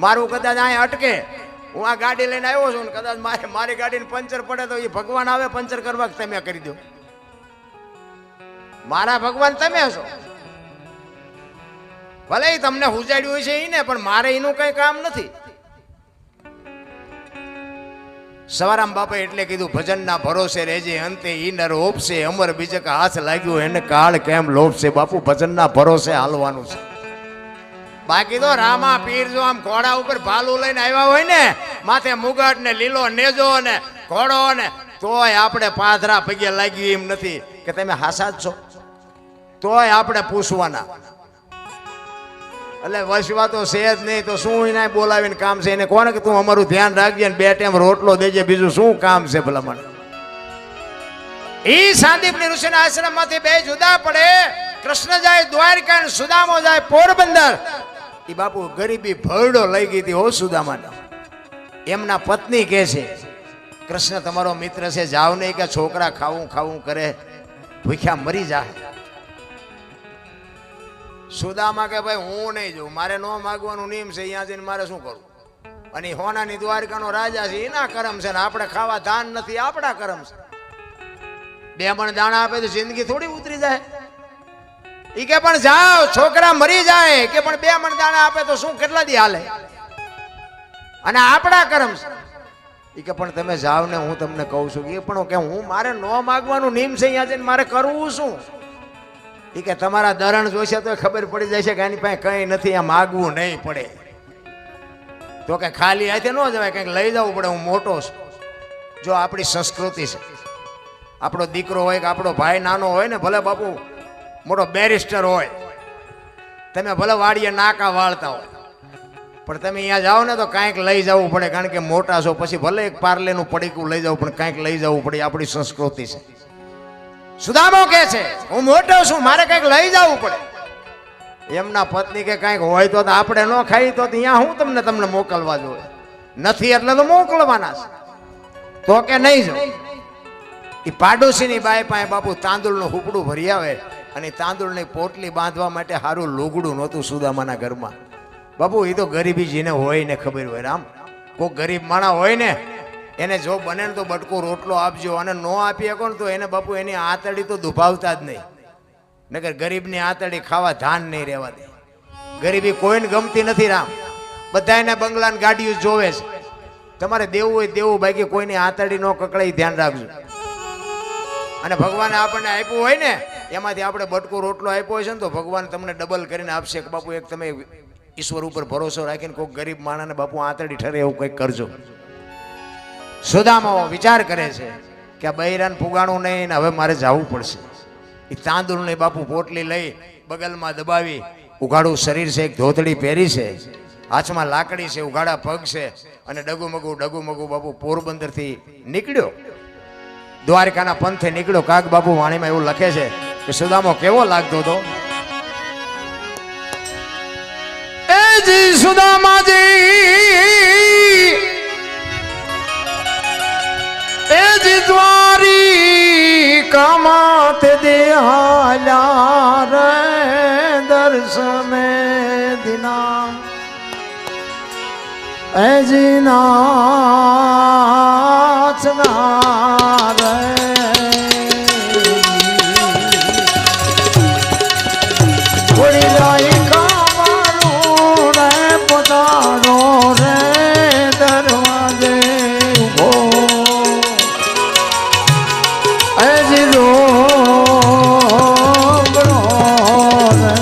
મારું કદાચ અહીંયા અટકે, હું આ ગાડી લઈને આવ્યો છું ને કદાચ મારી ગાડીને પંચર પડે તો એ ભગવાન આવે પંચર કરવા કે તમે કરી દો? મારા ભગવાન તમે છો. ભલે તમને ઉજાડ્યું છે એને, પણ મારે એનું કઈ કામ નથી. સવારામ બાપા એટલે કીધું, ભજનના ભરોસે રહેજે, અંતે ઈ નર ઓપશે, અમર બીજક હાથ લાગ્યો એને કાળ કેમ લોપશે. બાપુ ભજનના ભરોસે હાલવાનું છે. બાકી તો રામા પીર જો આમ ઘોડા ઉપર ભાલું લઈને આવ્યા હોય ને, માથે મુગટ ને લીલો નેજો ને ઘોડો ને, તોય આપણે પાથરા પગે લાગ્યું એમ નથી કે તમે હાસા જ છો. તોય આપણે પૂછવાના. એટલે વસવા તો છે જ નહીં, તો શું એને બોલાવીને કામ છે? એને કોને કે તું અમારું ધ્યાન રાખજે ને 2 ટાઈમ રોટલો દેજે, બીજું શું કામ છે ભલામણ? ઈ સાંદીપની ઋષિના આશ્રમમાંથી બે જુદા પડે. કૃષ્ણ જાય દ્વારકા ને સુદામો જાય પોરબંદર. ઈ બાપુ ગરીબી ભરડો લઈ ગઈ હતી હો સુદામાને. એમના પત્ની કહે છે, કૃષ્ણ તમારો મિત્ર છે, જાવ નહીં કે છોકરા ખાવું કરે, ભૂખ્યા મરી જાય. સુદામા કે ભાઈ હું નહીં જોઉં, મારે ન માગવાનું નિયમ છે, અહીંયા જઈને મારે શું કરવું? અને હોનાની દ્વારકાનો રાજા છે, એના કરમ છે ને આપણે ખાવા ધાન નથી, આપણા કરમ છે. 2 મણ દાણા આપે તો જિંદગી થોડી ઉતરી જાય? ઈ કે પણ જાઓ, છોકરા મરી જાય કે પણ 2 મણ દાણા આપે તો શું કેટલા દી હાલે? અને આપણા કરમ છે. ઈ કે પણ તમે જાઓ ને, હું તમને કહું છું. એ પણ કે હું મારે ન માગવાનું નિયમ છે, અહીંયા જઈને મારે કરવું શું? એ કે તમારા દરણ જોશે તો ખબર પડી જાય છે કે આની પાસે કંઈ નથી, આ માગવું નહીં પડે. તો કે ખાલી હાથે ન જવાય, કંઈક લઈ જવું પડે. હું મોટો છું. જો આપણી સંસ્કૃતિ છે, આપણો દીકરો હોય કે આપણો ભાઈ નાનો હોય ને, ભલે બાપુ મોટો બેરિસ્ટર હોય, તમે ભલે વાડીએ નાકા વાળતા હોય, પણ તમે અહીંયા જાઓ ને તો કાંઈક લઈ જવું પડે, કારણ કે મોટા છો. પછી ભલે એક પાર્લેનું પડીકું લઈ જવું, પણ કાંઈક લઈ જવું પડે. આપણી સંસ્કૃતિ છે. સુદામો કહે છે હું મોટો છું, મારે કંઈક લઈ જવું પડે. એમના પત્ની કે કંઈક હોય તો આપણે ન ખાઈ તો અહીંયા હું તમને મોકલવા જોઈએ, નથી એટલે તો મોકલવાના છે. તો કે નહીં જાઉં. એ પાડોશીની બાઈ પાસે બાપુ તાંદુળનું હુકડું ભરી આવે, અને તાંદુળની પોટલી બાંધવા માટે સારું લુગડું નહોતું સુદામાના ઘરમાં. બાપુ એ તો ગરીબી જેને હોય ને ખબર હોય. રામ, કોઈ ગરીબ માણસ હોય ને એને જો બને ને તો બટકો રોટલો આપજો, અને ન આપી શકો ને તો એને બાપુ એની આંતળી તો દુભાવતા જ નહીં. નકર ગરીબની આંતળી ખાવા ધાન નહીં રહેવા દે. ગરીબી કોઈને ગમતી નથી. રામ, બધા એને બંગલા ને ગાડીઓ જોવે છે. તમારે દેવું હોય દેવું, બાકી કોઈની આંતળી ન કકડાય, ધ્યાન રાખજો. અને ભગવાને આપણને આપ્યું હોય ને એમાંથી આપણે બટકો રોટલો આપ્યો હોય છે ને તો ભગવાન તમને ડબલ કરીને આપશે. કે બાપુ એક તમે ઈશ્વર ઉપર ભરોસો રાખીને કોઈ ગરીબ માણસને બાપુ આંતળી ઠરે એવું કંઈક કરજો. સુદામા વિચાર કરે છે કે આ બૈરાન ફુગાણું નહીં ને હવે મારે જવું પડશે. એ તાંદુળની બાપુ પોટલી લઈ બગલમાં દબાવી, ઉઘાડું શરીર છે, એક ધોતડી પહેરી છે, હાથમાં લાકડી છે, ઉઘાડા પગ છે, અને ડગુમગુ બાપુ પોરબંદરથી નીકળ્યો, દ્વારકાના પંથે નીકળ્યો. કાગ બાપુ વાણીમાં એવું લખે છે કે સુદામો કેવો લાગતો હતો. એ જી સુદામાજી, એ જી દ્વારિકામાં તે દેહાલ્યા રે દર્શને દિના, એ જી નાચના રે થોડી લાઈ કામાનું રે પોતાનો રે દરવાજે ઉભો, એ જી રોગણો રે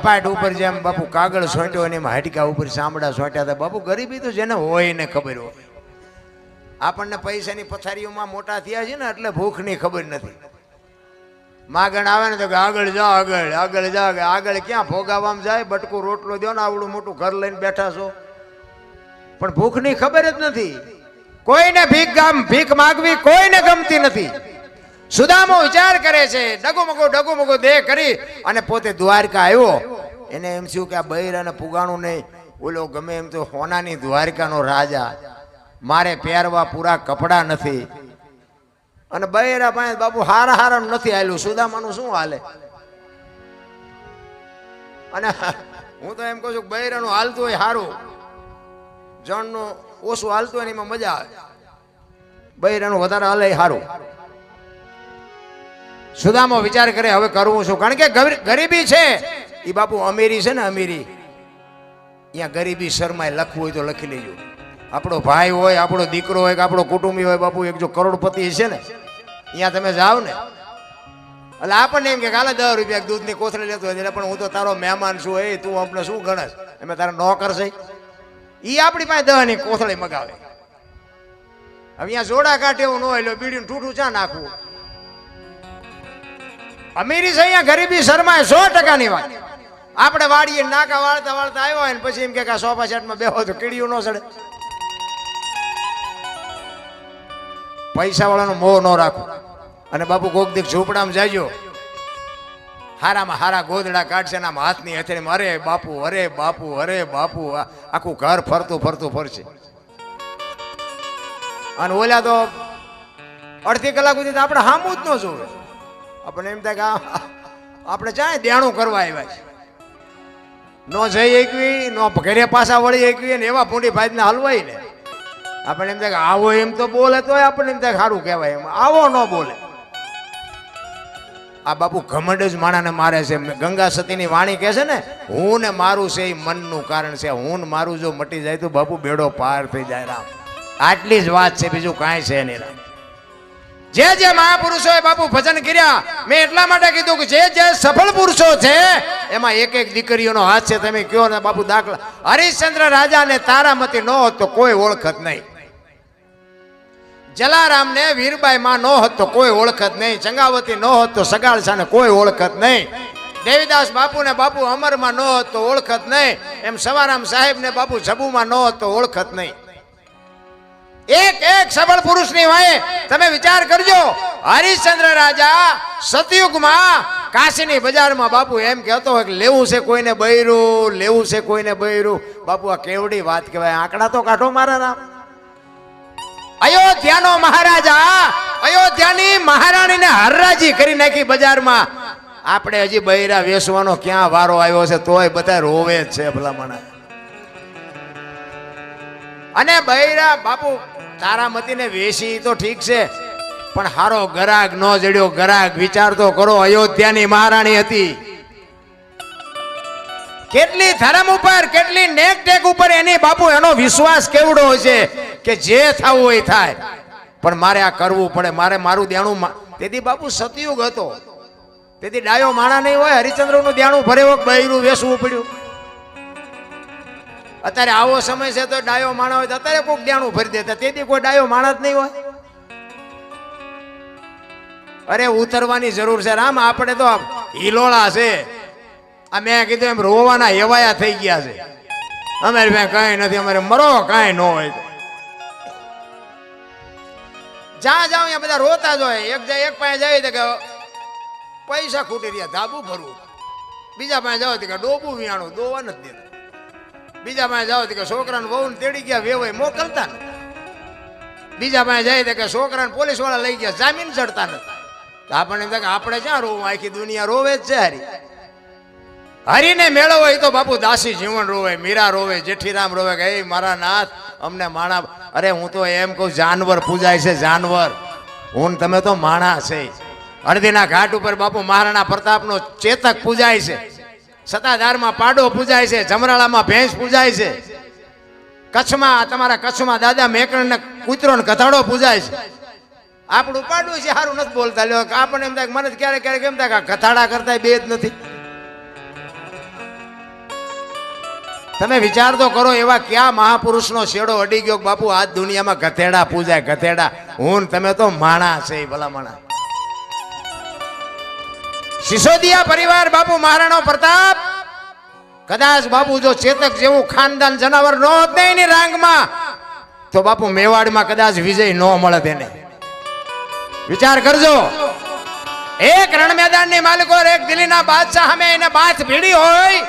ખપાટ ઉપર જેમ બાપુ કાગળ સોંટ્યો અને એમાં હાડકા ઉપર ચામડા સોંટ્યા હતા. બાપુ ગરીબી તો જેને હોય ને ખબર હોય. આપણને પૈસાની પથારીઓમાં મોટા થયા છે ને એટલે ભૂખની ખબર નથી. માગણ આવે ને તો આગળ જા, આગળ આગળ જા. આગળ ક્યાં ભોગાવામાં જાય? બટકું રોટલો દો ને આવડું મોટું ઘર લઈને બેઠા છો, પણ ભૂખની ખબર જ નથી. કોઈને ભીખ માગવી કોઈને ગમતી નથી. સુદામો વિચાર કરે છે, ડગુમગુ દેહ કરી અને પોતે દ્વારકા આવ્યો. એને એમ થયું કે આ બૈરાને પુગાણું નહીં, ઓલો ગમે એમ તો હોનાની દ્વારકાનો રાજા, મારે પહેરવા પૂરા કપડા નથી. અને બૈરા પાસે બાપુ હારા નથી હાલ્યું. સુદામાનું શું હાલે? અને હું તો એમ કહું છું બૈરાનું હાલતું હોય સારું, જણનું ઓછું હાલતું હોય એમાં મજા આવે. બૈરાનું વધારે હાલે સારું. સુદામો વિચાર કરે હવે કરવું શું? કારણ કે ગરીબી છે એ બાપુ અમીરી છે ને, અમીરી અહીંયા ગરીબી શરમાય. લખવું હોય તો લખી લેજો. આપણો ભાઈ હોય, આપણો દીકરો હોય કે આપણો કુટુંબી હોય, બાપુ એક જો કરોડપતિ છે ને અહીંયા તમે જાઓ ને એટલે આપણને એમ કે કાલે 10 રૂપિયા દૂધની કોથળી લેતો હોય, પણ હું તો તારો મહેમાન છું, એ તું આપણે શું ગણસ? એમ તારા નોકર છે. એ આપણી પાસે 10 ની કોથળી મગાવે. હવે અહીંયા જોડા કાઢે એવું ન હોય, એટલે બીડીનું ઠૂઠું ચા નાખવું? અમીરી છે અહીંયા ગરીબી શરમાય 100% ની વાત. આપણે વાડીએ નાકા વાળતા આવ્યો હોય ને પછી એમ કે સોફા સેટમાં બેહો તો કીડીયું ન સડે. પૈસા વાળાનો મોહ ન રાખો. અને બાપુ કોક દીક ઝૂંપડામાં જાજો, હારામાં હારા ગોદડા કાઢશે ને આમ હાથની હથેળીમાં અરે બાપુ, અરે બાપુ, અરે બાપુ, આખું ઘર ફરતું ફરશે. અને ઓલા તો અડધી કલાક સુધી આપણે હામું જ ન જોવે. આપણે એમ થાય કે આપણે ચાય દેણું કરવા આવ્યા છે, ન જઈ એકવી, ન ઘરે પાછા વળી એકવી, ને એવા ભૂંડી ભાઈને હલવાય ને આપણે એમ થાય કે આવો એમ તો બોલે તો આપણને એમ થાય સારું કહેવાય. એમ આવો ન બોલે. આ બાપુ ઘમંડ જ માણાને મારે છે. ગંગા સતીની વાણી કહે છે ને, હું ને મારું છે એ મનનું કારણ છે. હું ને મારું જો મટી જાય તો બાપુ બેડો પાર થઈ જાય. રામ, આટલી જ વાત છે, બીજું કાંઈ છે નહીં. રામ, જે મહાપુરુષોએ બાપુ ભજન કર્યા, મેં એટલા માટે કીધું કે જે સફળ પુરુષો છે એમાં એક એક દીકરીઓનો હાથ છે. તમે કયો ને બાપુ દાખલા, હરિશ્ચંદ્ર રાજા ને તારામતી ન હોત તો કોઈ ઓળખત નહીં. જલારામ ને વીરબાઈ માં ન હોત તો કોઈ ઓળખત નહીં. ચંગાવતી ન હોત તો સગાળસા ને કોઈ ઓળખત નહીં. દેવીદાસ બાપુ ને બાપુ અમરમાં ન હોત તો ઓળખત નહીં. એમ સવારામ સાહેબ ને બાપુ જબુમાં ન હોત તો ઓળખત નહીં. એક એક સફળ પુરુષની વાય તમે વિચાર કરજો. હરિશ્ચંદ્ર રાજા સતયુગમાં કાશીની બજારમાં બાપુ એમ કહેતો હોય કે લેવું છે કોઈને બૈરું, લેવું છે કોઈને બૈરું. બાપુ આ કેવડી વાત કહેવાય. આંકડા તો કાઢો મારા રામ. અયોધ્યાનો મહારાજા અયોધ્યાની મહારાણીને હરરાજી કરી નાખી બજારમાં. આપણે હજી બૈરા વેસવાનો ક્યાં વારો આવ્યો છે, તોય બધા રોવે જ છે ભલામણા. અને બૈરા બાપુ તારામતીને વેસી તો ઠીક છે, પણ હારો ગરાગ ન જડ્યો. ગરાગ વિચાર તો કરો, અયોધ્યાની મહારાણી હતી. કેટલી ધર્મ ઉપર, કેટલી નેક ટેક ઉપર એની બાપુ એનો વિશ્વાસ કેવડો હશે કે જે થવું હોય થાય, પણ મારે આ કરવું પડે, મારે મારું દેણું. તેથી બાપુ સતયુગ હતો, તેથી ડાયો માણા નહીં હોય. હરિશ્ચંદ્ર નું દેણું ભરે બૈરું વેસવું પડ્યું. અત્યારે આવો સમય છે તો ડાયો માણા હોય તો અત્યારે કોઈક દેણું ભરી દેતા. તેથી કોઈ ડાયો માણા જ નહીં હોય. અરે ઉતરવાની જરૂર છે રામ. આપણે તો હિલોળા છે. આ મેં કીધું એમ રોવાના હેવાયા થઈ ગયા છે. અમારે ભાઈ કઈ નથી, અમારે મરો કાંઈ ન હોય. જ્યાં જાવ ત્યાં બધા રોતા જ હોય. એક પાસે જાય તો કે પૈસા ખૂટી રહ્યા, ધાબુ ભરવું. બીજા પાસે જાવ તો કે ડોબું વિયાણું, દોવા નથી દેતા. બીજા પાસે જાવ તો કે છોકરાને વહુ તેડી ગયા, વેવાય મોકલતા નથી. બીજા પાસે જાય તો કે છોકરાને પોલીસ વાળા લઈ ગયા, જામીન ચડતા નથી. આપણને કે આપણે ક્યાં રોવું, આખી દુનિયા રોવે જ છે. હરીને મેળવો એ તો બાપુ દાસી જીવન રોવે, મીરા રોવે, જેઠીરામ રોવે કે એ મારા નાથ અમને માણા. અરે હું તો એમ કહું જાનવર પૂજાય છે, જાનવર. હું તમે તો માણા છે. હળદીના ઘાટ ઉપર બાપુ મહારાણા પ્રતાપનો ચેતક પૂજાય છે, સતાધારમાં પાડો પૂજાય છે, જમરાળામાં ભેંસ પૂજાય છે, કચ્છમાં તમારા કચ્છમાં દાદા મેકરણ ને કૂતરો ને ગધાડો પૂજાય છે. આપણું પાડું છે સારું નથી બોલતા. લ્યો આપણને એમ થાય મને ક્યારેક ક્યારેક એમ થાય કે ગધાડા કરતા બે જ નથી. તમે વિચાર તો કરો, એવા ક્યાં મહાપુરુષનો શેડો અડી ગયો બાપુ આજ દુનિયામાં ગધેડા પૂજાય, ગધેડા. હું તમે તો માણા છે, ભલા માણા. સિસોદિયા પરિવાર બાપુ મહારાણો પ્રતાપ કદાચ બાપુ જો ચેતક જેવું ખાનદાન જનાવર નો હોત ને એની રાંગમાં, તો બાપુ મેવાડમાં કદાચ વિજય ન મળે તેને. વિચાર કરજો, એક રણ મેદાનની માલિકો, એક દિલ્હીના બાદશાહ સામે એને બાથ ભીડી હોય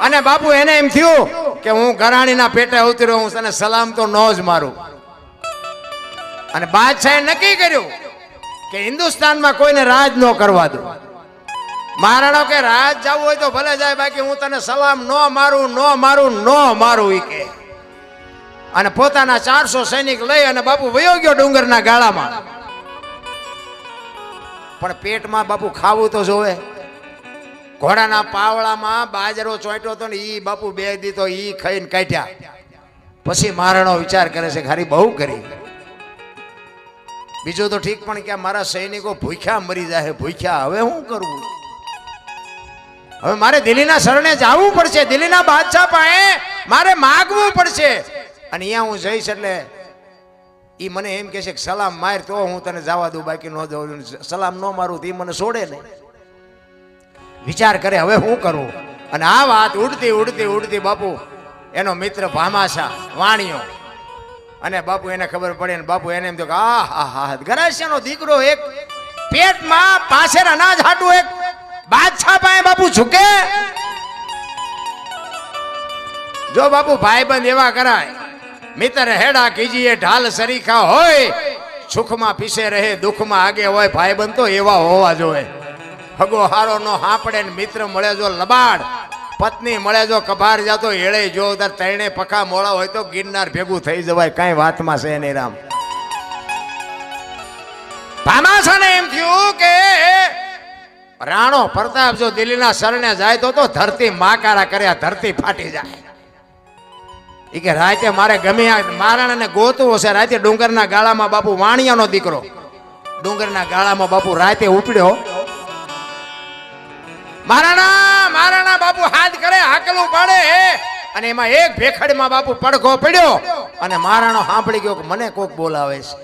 અને બાપુ એને એમ થયું કે હું ઘરાણીના પેટે ઉતર્યો, હું તને સલામ તો ન જ મારું. અને બાદશાહે નક્કી કર્યું કે હિન્દુસ્તાનમાં કોઈને રાજ ન કરવા દો. મહારાણો કે રાજ જવું હોય તો ભલે જાય, બાકી હું તને સલામ ન મારું, ન મારું, ન મારું ઈ કે. અને પોતાના 400 સૈનિક લઈ અને બાપુ વયો ગયો ડુંગરના ગાળામાં. પણ પેટમાં બાપુ ખાવું તો જોવે. ઘોડાના પાવળામાં બાજરો ચોંટ્યો હતો ને ઈ બાપુ 2 દી તો ઈ ખાઈને કાઢ્યા. પછી મહારાણો વિચાર કરે છે ખાલી બહુ કરી. બીજું તો ઠીક, પણ કે મારા સૈનિકો ભૂખ્યા મરી જાય, ભૂખ્યા. હવે શું કરવું? હવે મારે દિલ્હીના શરણે જવું પડશે, દિલ્હીના બાદશાહ પાસે મારે માગવું પડશે. અને અહીંયા હું જઈશ એટલે ઈ મને એમ કહે છે કે સલામ માર તો હું તને જવા દઉં, બાકી ન જવું. સલામ ન મારું તો ઈ મને છોડે નહીં. વિચાર કરે હવે શું કરવું. અને આ વાત ઉડતી ઉડતી ઉડતી બાપુ એનો મિત્ર ભામાશા વાણિયો, અને બાપુ એને ખબર પડે ને બાપુ એને એમ તો ગરાસિયાનો દીકરો એક પેટમાં પાછળ અનાજ હાટું એક બાદશાહ પાસે બાપુ ઝૂકે. જો બાપુ ભાઈબંધ એવા કરાય, મિત્ર હેડા કીજીએ ઢાલ સરીખા હોય, સુખમાં પીસે રહે દુઃખમાં આગે હોય. ભાઈબંધ તો એવા હોવા જોઈએ. હગો હારો નો હાંપડે ને મિત્ર મળે જો લબાડ, પત્ની મળે જો કબાર જાતો એળે જો તણે પખા મોળા હોય તો ગિરનાર ભેગું થઈ જવાય. કઈ વાતમાં છે નહીં રામ. ભામાશાને એમ થયું કે રાણો પ્રતાપ જો દિલ્હીના શરણે જાય તો ધરતી માકારા કર્યા, ધરતી ફાટી જાય. એ કે રાતે મારે ગમે મહારાણાને ગોતવો છે. રાતે ડુંગરના ગાળામાં બાપુ વાણિયાનો દીકરો ડુંગરના ગાળામાં બાપુ રાતે ઉપડ્યો. મહારાણા બાપુ હાથ કરે, હાકલું પાડે, અને એમાં એક ભેખડમાં બાપુ પડઘો પડ્યો. અને મહારાણો સાંભળી ગયો કે મને કોક બોલાવે છે.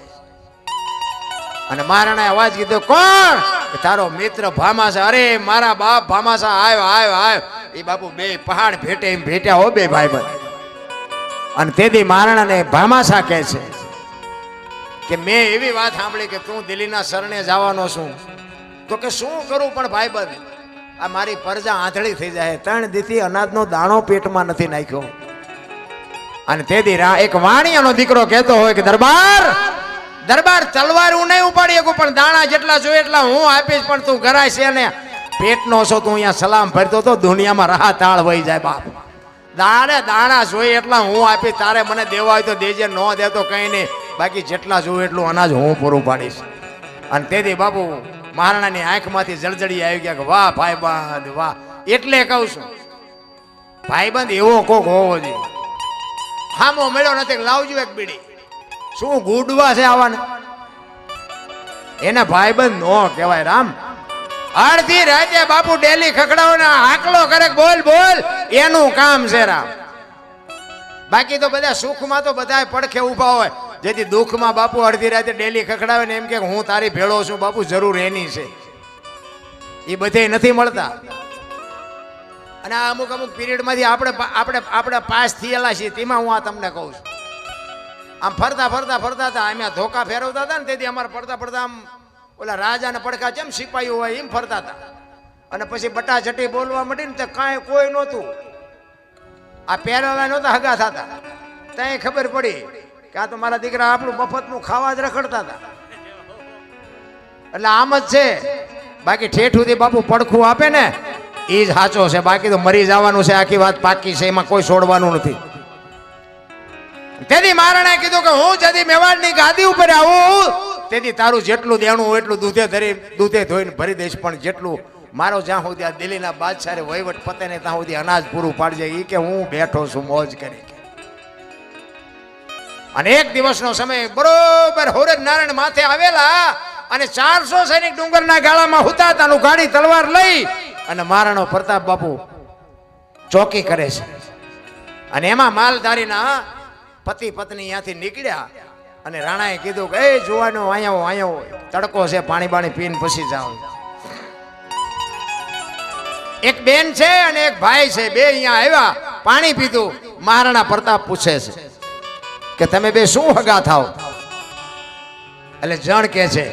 અને મહારાણાએ અવાજ કીધો, કોણ? તારો મિત્ર ભામાશા. અરે મારા બાપ ભામાશા, આવ્યો આવ્યો આવ્યો. એ બાપુ બે પહાડ ભેટે એમ ભેટ્યા હો બે ભાઈબંધ. અને તેથી મહારાણાને ભામાશા કહે છે કે મેં એવી વાત સાંભળી કે તું દિલ્હીના શરણે જવાનો છું. તો કે શું કરું પણ ભાઈબંધ, આ મારી પરજા આંધળી થઈ જાય. 3 દીથી અનાજનો દાણો પેટમાં નથી નાખ્યો. અને તેથી એક વાણિયાનો દીકરો કહેતો હોય કે દરબાર તલવાર હું નહીં ઉપાડી શકું, પણ દાણા જેટલા જોઈએ એટલા હું આપીશ. પણ તું ગરાય છે ને પેટનો છો, તું અહીંયા સલામ ભરતો તો દુનિયામાં રાહ તાળ વહી જાય. બાપ દાણા જોઈએ એટલા હું આપીશ. તારે મને દેવા હોય તો દેજે, ન દે તો કઈ નહીં. બાકી જેટલા જોઈએ એટલું અનાજ હું પૂરું પાડીશ. અને તેથી બાપુ મહારાણાની આંખમાંથી જળજળી આવી ગયા કે વાહ ભાઈબંધ વાહ. એટલે કહું છું ભાઈબંધ એવો કોક હોવો જોઈએ. હામો મળ્યો નથી, લાવજો એક બીડી. શું ગુડવા છે આવાને? એને ભાઈબંધ નો કહેવાય રામ. અડધી રાતે બાપુ ડેલી ખખડાવો હાકલો કરે, બોલ બોલ, એનું કામ છે રામ. બાકી તો બધા સુખમાં તો બધા પડખે ઉભા હોય, જેથી દુઃખમાં બાપુ અડધી રાતે ડેલી ખખડાવે ને એમ કે હું તારી ભેળો છું. બાપુ જરૂર એની છે, એ બધે નથી મળતા. અને આ અમુક પીરિયડમાંથી આપણે પાસ થયેલા છીએ. તેમાં હું આ તમને કહું છું આમ ફરતા ફરતા ફરતા હતા, અમે ધોકા ફેરવતા હતા ને તેથી અમારે ફરતા ફરતા આમ ઓલા રાજાના પડખા જેમ સિપાહીઓ હોય એમ ફરતા હતા. અને પછી બટાચટી બોલવા માંડી ને તો કાંઈ કોઈ નહોતું. આ પહેરવા નહોતા હગા થતા. ત્યાં ખબર પડી કે આ તો મારા દીકરા આપણું મફતનું ખાવા જ રખડતા હતા. એટલે આમ જ છે. બાકી ઠેઠુંથી બાપુ પડખું આપે ને એ જ સાચો છે. બાકી તો મરી જવાનું છે. આખી વાત પાકી છે, એમાં કોઈ છોડવાનું નથી. તેથી મહારાણાએ કીધું કે હું જદી મેવાડની ગાદી ઉપર આવું તેથી તારું જેટલું દેણું હોય એટલું દૂધે ધોઈને ભરી દઈશ, પણ જેટલું મારો જ્યાં સુધી આ દિલ્હીના બાદશાહે વહીવટ પતે ને ત્યાં સુધી અનાજ પૂરું પાડજે. એ કે હું બેઠો છું મોજ કરી. અને એક દિવસનો સમય બરોબર હોરજ નારાયણ માથે આવેલા અને 400 સૈનિક ડુંગરના ગાળામાં હુતાતાનું ગાડી તલવાર લઈ અને મહારાણો પ્રતાપ બાપુ ચોકી કરે છે. અને એમાં માલધારીના પતિ પત્ની ત્યાંથી નીકળ્યા અને રાણાએ કીધું કે એ જુવાનો આયો તડકો છે, પાણી બાણી પીને પછી જાઓ. એક બેન છે અને એક ભાઈ છે, બે અહીંયા આવ્યા, પાણી પીધું. મહારાણા પ્રતાપ પૂછે છે કે તમે બે શું હગા થાવ? એટલે જણ કે છે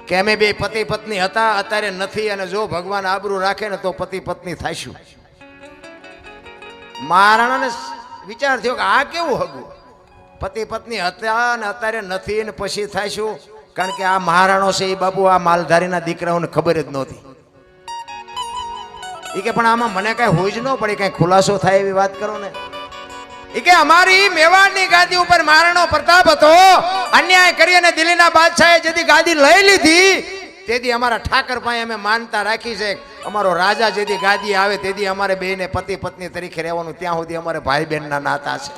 કે અમે બે પતિ પત્ની હતા, અત્યારે નથી, અને જો ભગવાન આબરૂ રાખે ને તો પતિ પત્ની થાઈશું. મહારાણાને વિચાર થયો કે આ કેવું હગું? પતિ પત્ની હતા ને અત્યારે નથી ને પછી થાઈશું? કારણ કે આ મહારાણો છે એ બાપુ આ માલધારીના દીકરાઓને ખબર જ નહોતી. એ કે પણ આમાં મને કઈ હોય જ ન પડી, કઈ ખુલાસો થાય એવી વાત કરો ને. એ કે અમારી મેવાડની ગાદી ઉપર મહારાણો પ્રતાપ હતો, અન્યાય કરી અને દિલ્હીના બાદશાહે જેથી ગાદી લઈ લીધી તેથી અમારા ઠાકર પાસે અમે માનતા રાખી છે. અમારો રાજા જેથી ગાદી આવે તેથી અમારે બેને પતિ પત્ની તરીકે રહેવાનું, ત્યાં સુધી અમારે ભાઈ બહેનના નાતા છે.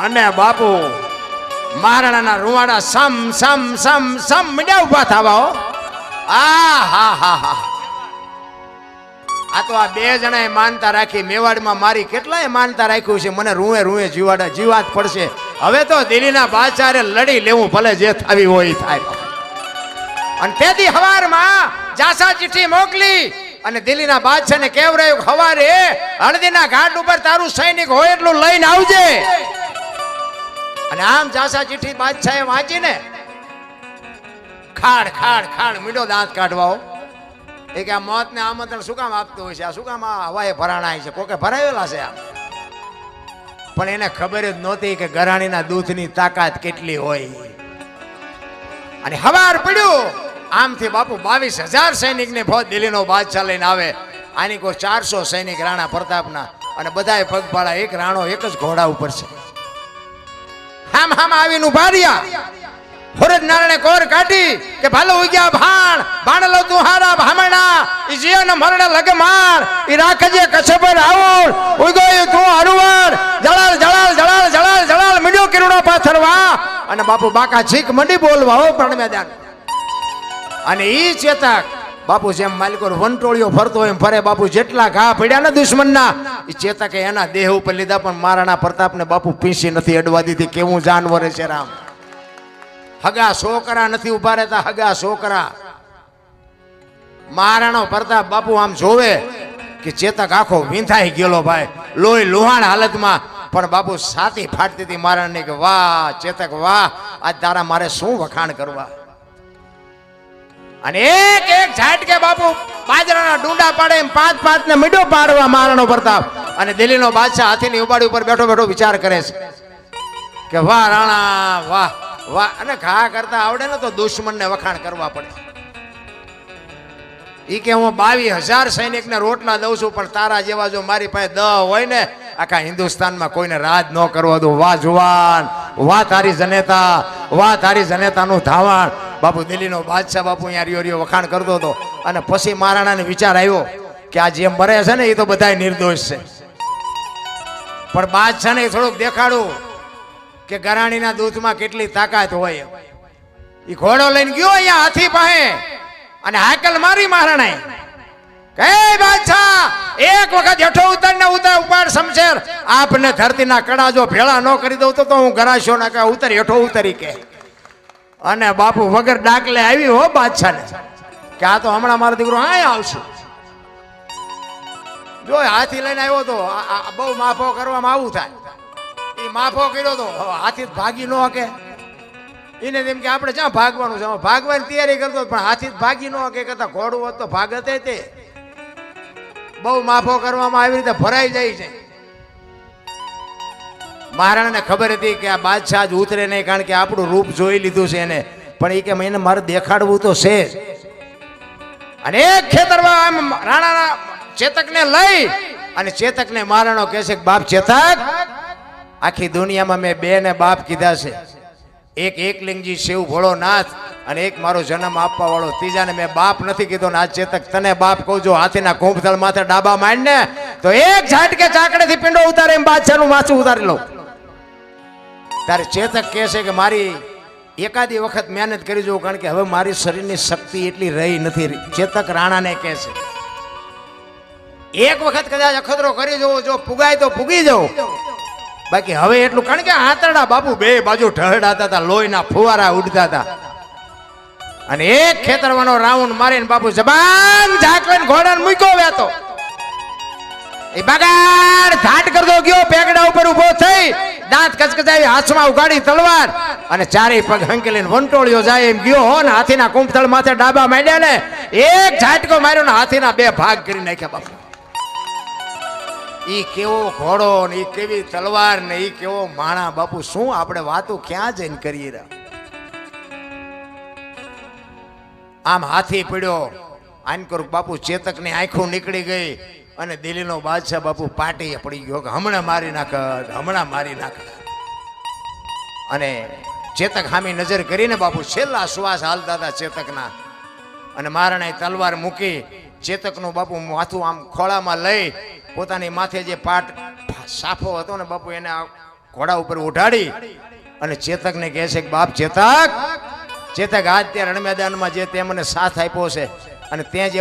અને બાપુ મહારાણાના રૂવાડા સમ સમ સમ સમ મીડિયા ઉભા થવા હો. આ હા હા હા, આ તો આ બે જણાએ માનતા રાખી. મેવાડમાં મારી કેટલાય માનતા રાખ્યું છે, મને રૂએ જીવાત પડશે. હવે તો દિલ્હીના બાદશાહે લડી લેવું, ભલે જે થાવી હોય થાય. અને તેથી હવારમાં જાસા ચિઠ્ઠી મોકલી અને દિલ્હીના બાદશાહને કહેવરાયું હવારે હળદીના ઘાટ ઉપર તારું સૈનિક હોય એટલું લઈને આવજે. અને આમ જાસા ચિઠ્ઠી બાદશાહે વાંચીને ખાડ ખાડ ખાડ મીઠો દાંત કાઢવા. એ કે આ મોતને આમંત્રણ શું કામ આપતું હોય છે? આ શું કામ આ હવાએ ભરાણાય છે? કોકે ભરાવેલા છે આ. પણ એને ખબર જ નહોતી કે ગરાણીના દૂધની તાકાત કેટલી હોય. અને હવાર પડ્યું આમથી બાપુ 22,000 સૈનિકને ફોજ દિલ્હીનો બાદશાહ લઈને આવે. આની કોઈ 400 સૈનિક રાણા પ્રતાપના, અને બધાએ પગપાળા. એક રાણો એક જ ઘોડા ઉપર છે. હામ હામ આવીને ઉભા રહ્યા. હોરજ નારાયણે કોર કાઢી કે ભાલો ઉગ્યા ભાણલો તું હારા ભામણા ઈ જીવન મરણ લગમાર ઈ રાખજે કચ્છ આવું ઉગોય તું હરુવાર જળાલ જળાલ જળાલ જળાલ જળાલ મીડો કિરણો પાથરવા. અને બાપુ બાકા છીક મંડી બોલવા હો પણ મેદાન. અને ઈ ચેતક બાપુ જેમ માલિકો વંટોળીઓ ફરતો એમ ફરે. બાપુ જેટલા ઘા પડ્યા ને દુશ્મનના ઈ ચેતકે એના દેહ ઉપર લીધા, પણ મહારાણા પ્રતાપને બાપુ પીંસી નથી અડવા દીધી. કેવું જાનવર છે રામ. હગા છોકરા નથી ઉભા રહેતા, હગા છોકરા. મહારાણો પ્રતાપ બાપુ આમ જોવે કે ચેતક આખો વિંધાઈ ગયેલો ભાઈ, લોહી લુહાણ હાલતમાં. પણ બાપુ છાતી ફાટતી હતી મહારાણની કે વાહ ચેતક વાહ, આજ તારા મારે શું વખાણ કરવા. અને એક એક ઝાટકે બાપુ બાજરાના ડુંડા પાડે એમ 5-5 ને મીડો પાડવા મહારાણો પ્રતાપ. અને દિલ્હીનો બાદશાહ હાથીની ઉબાડી ઉપર બેઠો બેઠો વિચાર કરે છે કે વાહ રાણા વાહ વાહ. અને ઘા કરતા આવડે ને તો દુશ્મનને વખાણ કરવા પડે. ઈ કે હું 22,000 સૈનિકને રોટલા દઉં છું, પણ તારા જેવા જો મારી પાસે 10 હોય ને આખા હિન્દુસ્તાનમાં કોઈને રાજ ન કરવા દઉં. વાહ જુવાન, વાહ તારી જનેતા, વાહ તારી જનેતાનું ધાવણ. બાપુ દિલ્હીનો બાદશાહ બાપુ અહીંયા રિયો વખાણ કરતો હતો. અને પછી મહારાણાને વિચાર આવ્યો કે આ જે મરે છે ને એ તો બધા નિર્દોષ છે, પણ બાદશાહને થોડુંક દેખાડું કે ગરાણીના દૂધમાં કેટલી તાકાત હોય. એ ઘોડો લઈને ગયો અહીંયા હાથી પાસે અને હાકલ મારી મહારાણાએ કે બાદશાહ એક વખત હેઠો ઉતર ને ઉપાડ શમશેર. આપને ધરતીના કડા જો ભેળા ન કરી દઉં તો હું ગરાશો ના કે ઉતર હેઠો ઉતરી કે. અને બાપુ વગર ડાકલે આવી હો બાદશાહને કે આ તો હમણાં મારો દીકરો હા આવશે. જો હાથી લઈને આવ્યો તો બહુ માફો કરવામાં આવું થાય. એ માફો કર્યો તો હવે હાથી ભાગી ન હકે. એને તેમ કે આપણે ક્યાં ભાગવાનું છે, ભાગવાની તૈયારી કરતો પણ હાથી ભાગી ન હકે. કરતા ઘોડું હોત તો ભાગતે તે. બહુ માફો કરવામાં આવી રીતે ભરાઈ જાય છે. મહારાણાને ખબર હતી કે આ બાદશાહ જ ઉતરે નહીં, કારણ કે આપણું રૂપ જોઈ લીધું છે એને. પણ એ કે એને મારે દેખાડવું તો છે જ. અને એક ખેતરમાં આમ રાણાના ચેતકને લઈ અને ચેતકને મહારાણો કહે છે કે બાપ ચેતક, આખી દુનિયામાં મેં બે ને બાપ કીધા છે. એક એકલિંગજી શિવ ભોળોનાથ અને એક મારો જન્મ આપવા વાળો, ત્રીજાને મેં બાપ નથી કીધો. ને આ ચેતક તને બાપ કહું છું. હાથીના કુંભતળ માથે ડાબા માંડને તો એક ઝાટકે ચાકડેથી પિંડો ઉતારે એમ બાદશાહનું માથું ઉતારી લઉં. તારે ચેતક કહે છે કે મારી એકાદી વખત મહેનત કરી જોઉં, કારણ કે હવે મારી શરીરની શક્તિ એટલી રહી નથી. ચેતક રાણાને કહે છે એક વખત કદાચ અખતરો કરી જોવો, જો પુગાય તો પુગી જાવ, બાકી હવે એટલું. કારણ કે આંતરડા બાપુ બે બાજુ ઢળડાતા હતા, લોહીના ફુવારા ઉડતા હતા. અને એક ખેતરવાનો રાઉન્ડ મારીને બાપુ જબાન ઝાકવીને ઘોડાને મૂક્યો વેતો. એ બગાડ ઘાટ કરતો ગયો, પેગડા ઉપર ઉભો થઈ, દાંત કચકચાવી, હાથમાં ઉગાડી તલવાર અને ચારેય પગ હંકેલીને વંટોળ્યો જાય એમ ગયો હો ને હાથીના કુંભતળ માથે ડાબા માંડ્યા ને એક ઝાટકો માર્યો ને હાથીના બે ભાગ કરી નાખ્યા બાપુ. ઈ કેવો ઘોડો ને ઈ કેવી તલવાર ને ઈ કેવો માણા બાપુ. શું આપણે વાતો ક્યાં જઈને કરીએ રહ્યા. આમ હાથી પડ્યો આનકોર બાપુ, ચેતકની આંખો નીકળી ગઈ અને દિલ્હીનો બાદશાહ બાપુ પાટીએ પડી ગયો કે હમણાં મારી નાખ, હમણાં મારી નાખ. અને ચેતક સામે નજર કરીને બાપુ છેલ્લા શ્વાસ હાલતા હતા ચેતકના. અને મહારાણાએ તલવાર મૂકી ચેતકનું બાપુ માથું આમ ખોળામાં લઈ પોતાની માથે જે પાટ સાફો હતો ને બાપુ એને ઘોડા ઉપર ઉઠાડી અને ચેતકને કહે છે કે બાપ ચેતક, ચેતક આજ ત્યાં રણ મેદાનમાં જે તે મને સાથ આપ્યો છે અને ત્યાં જે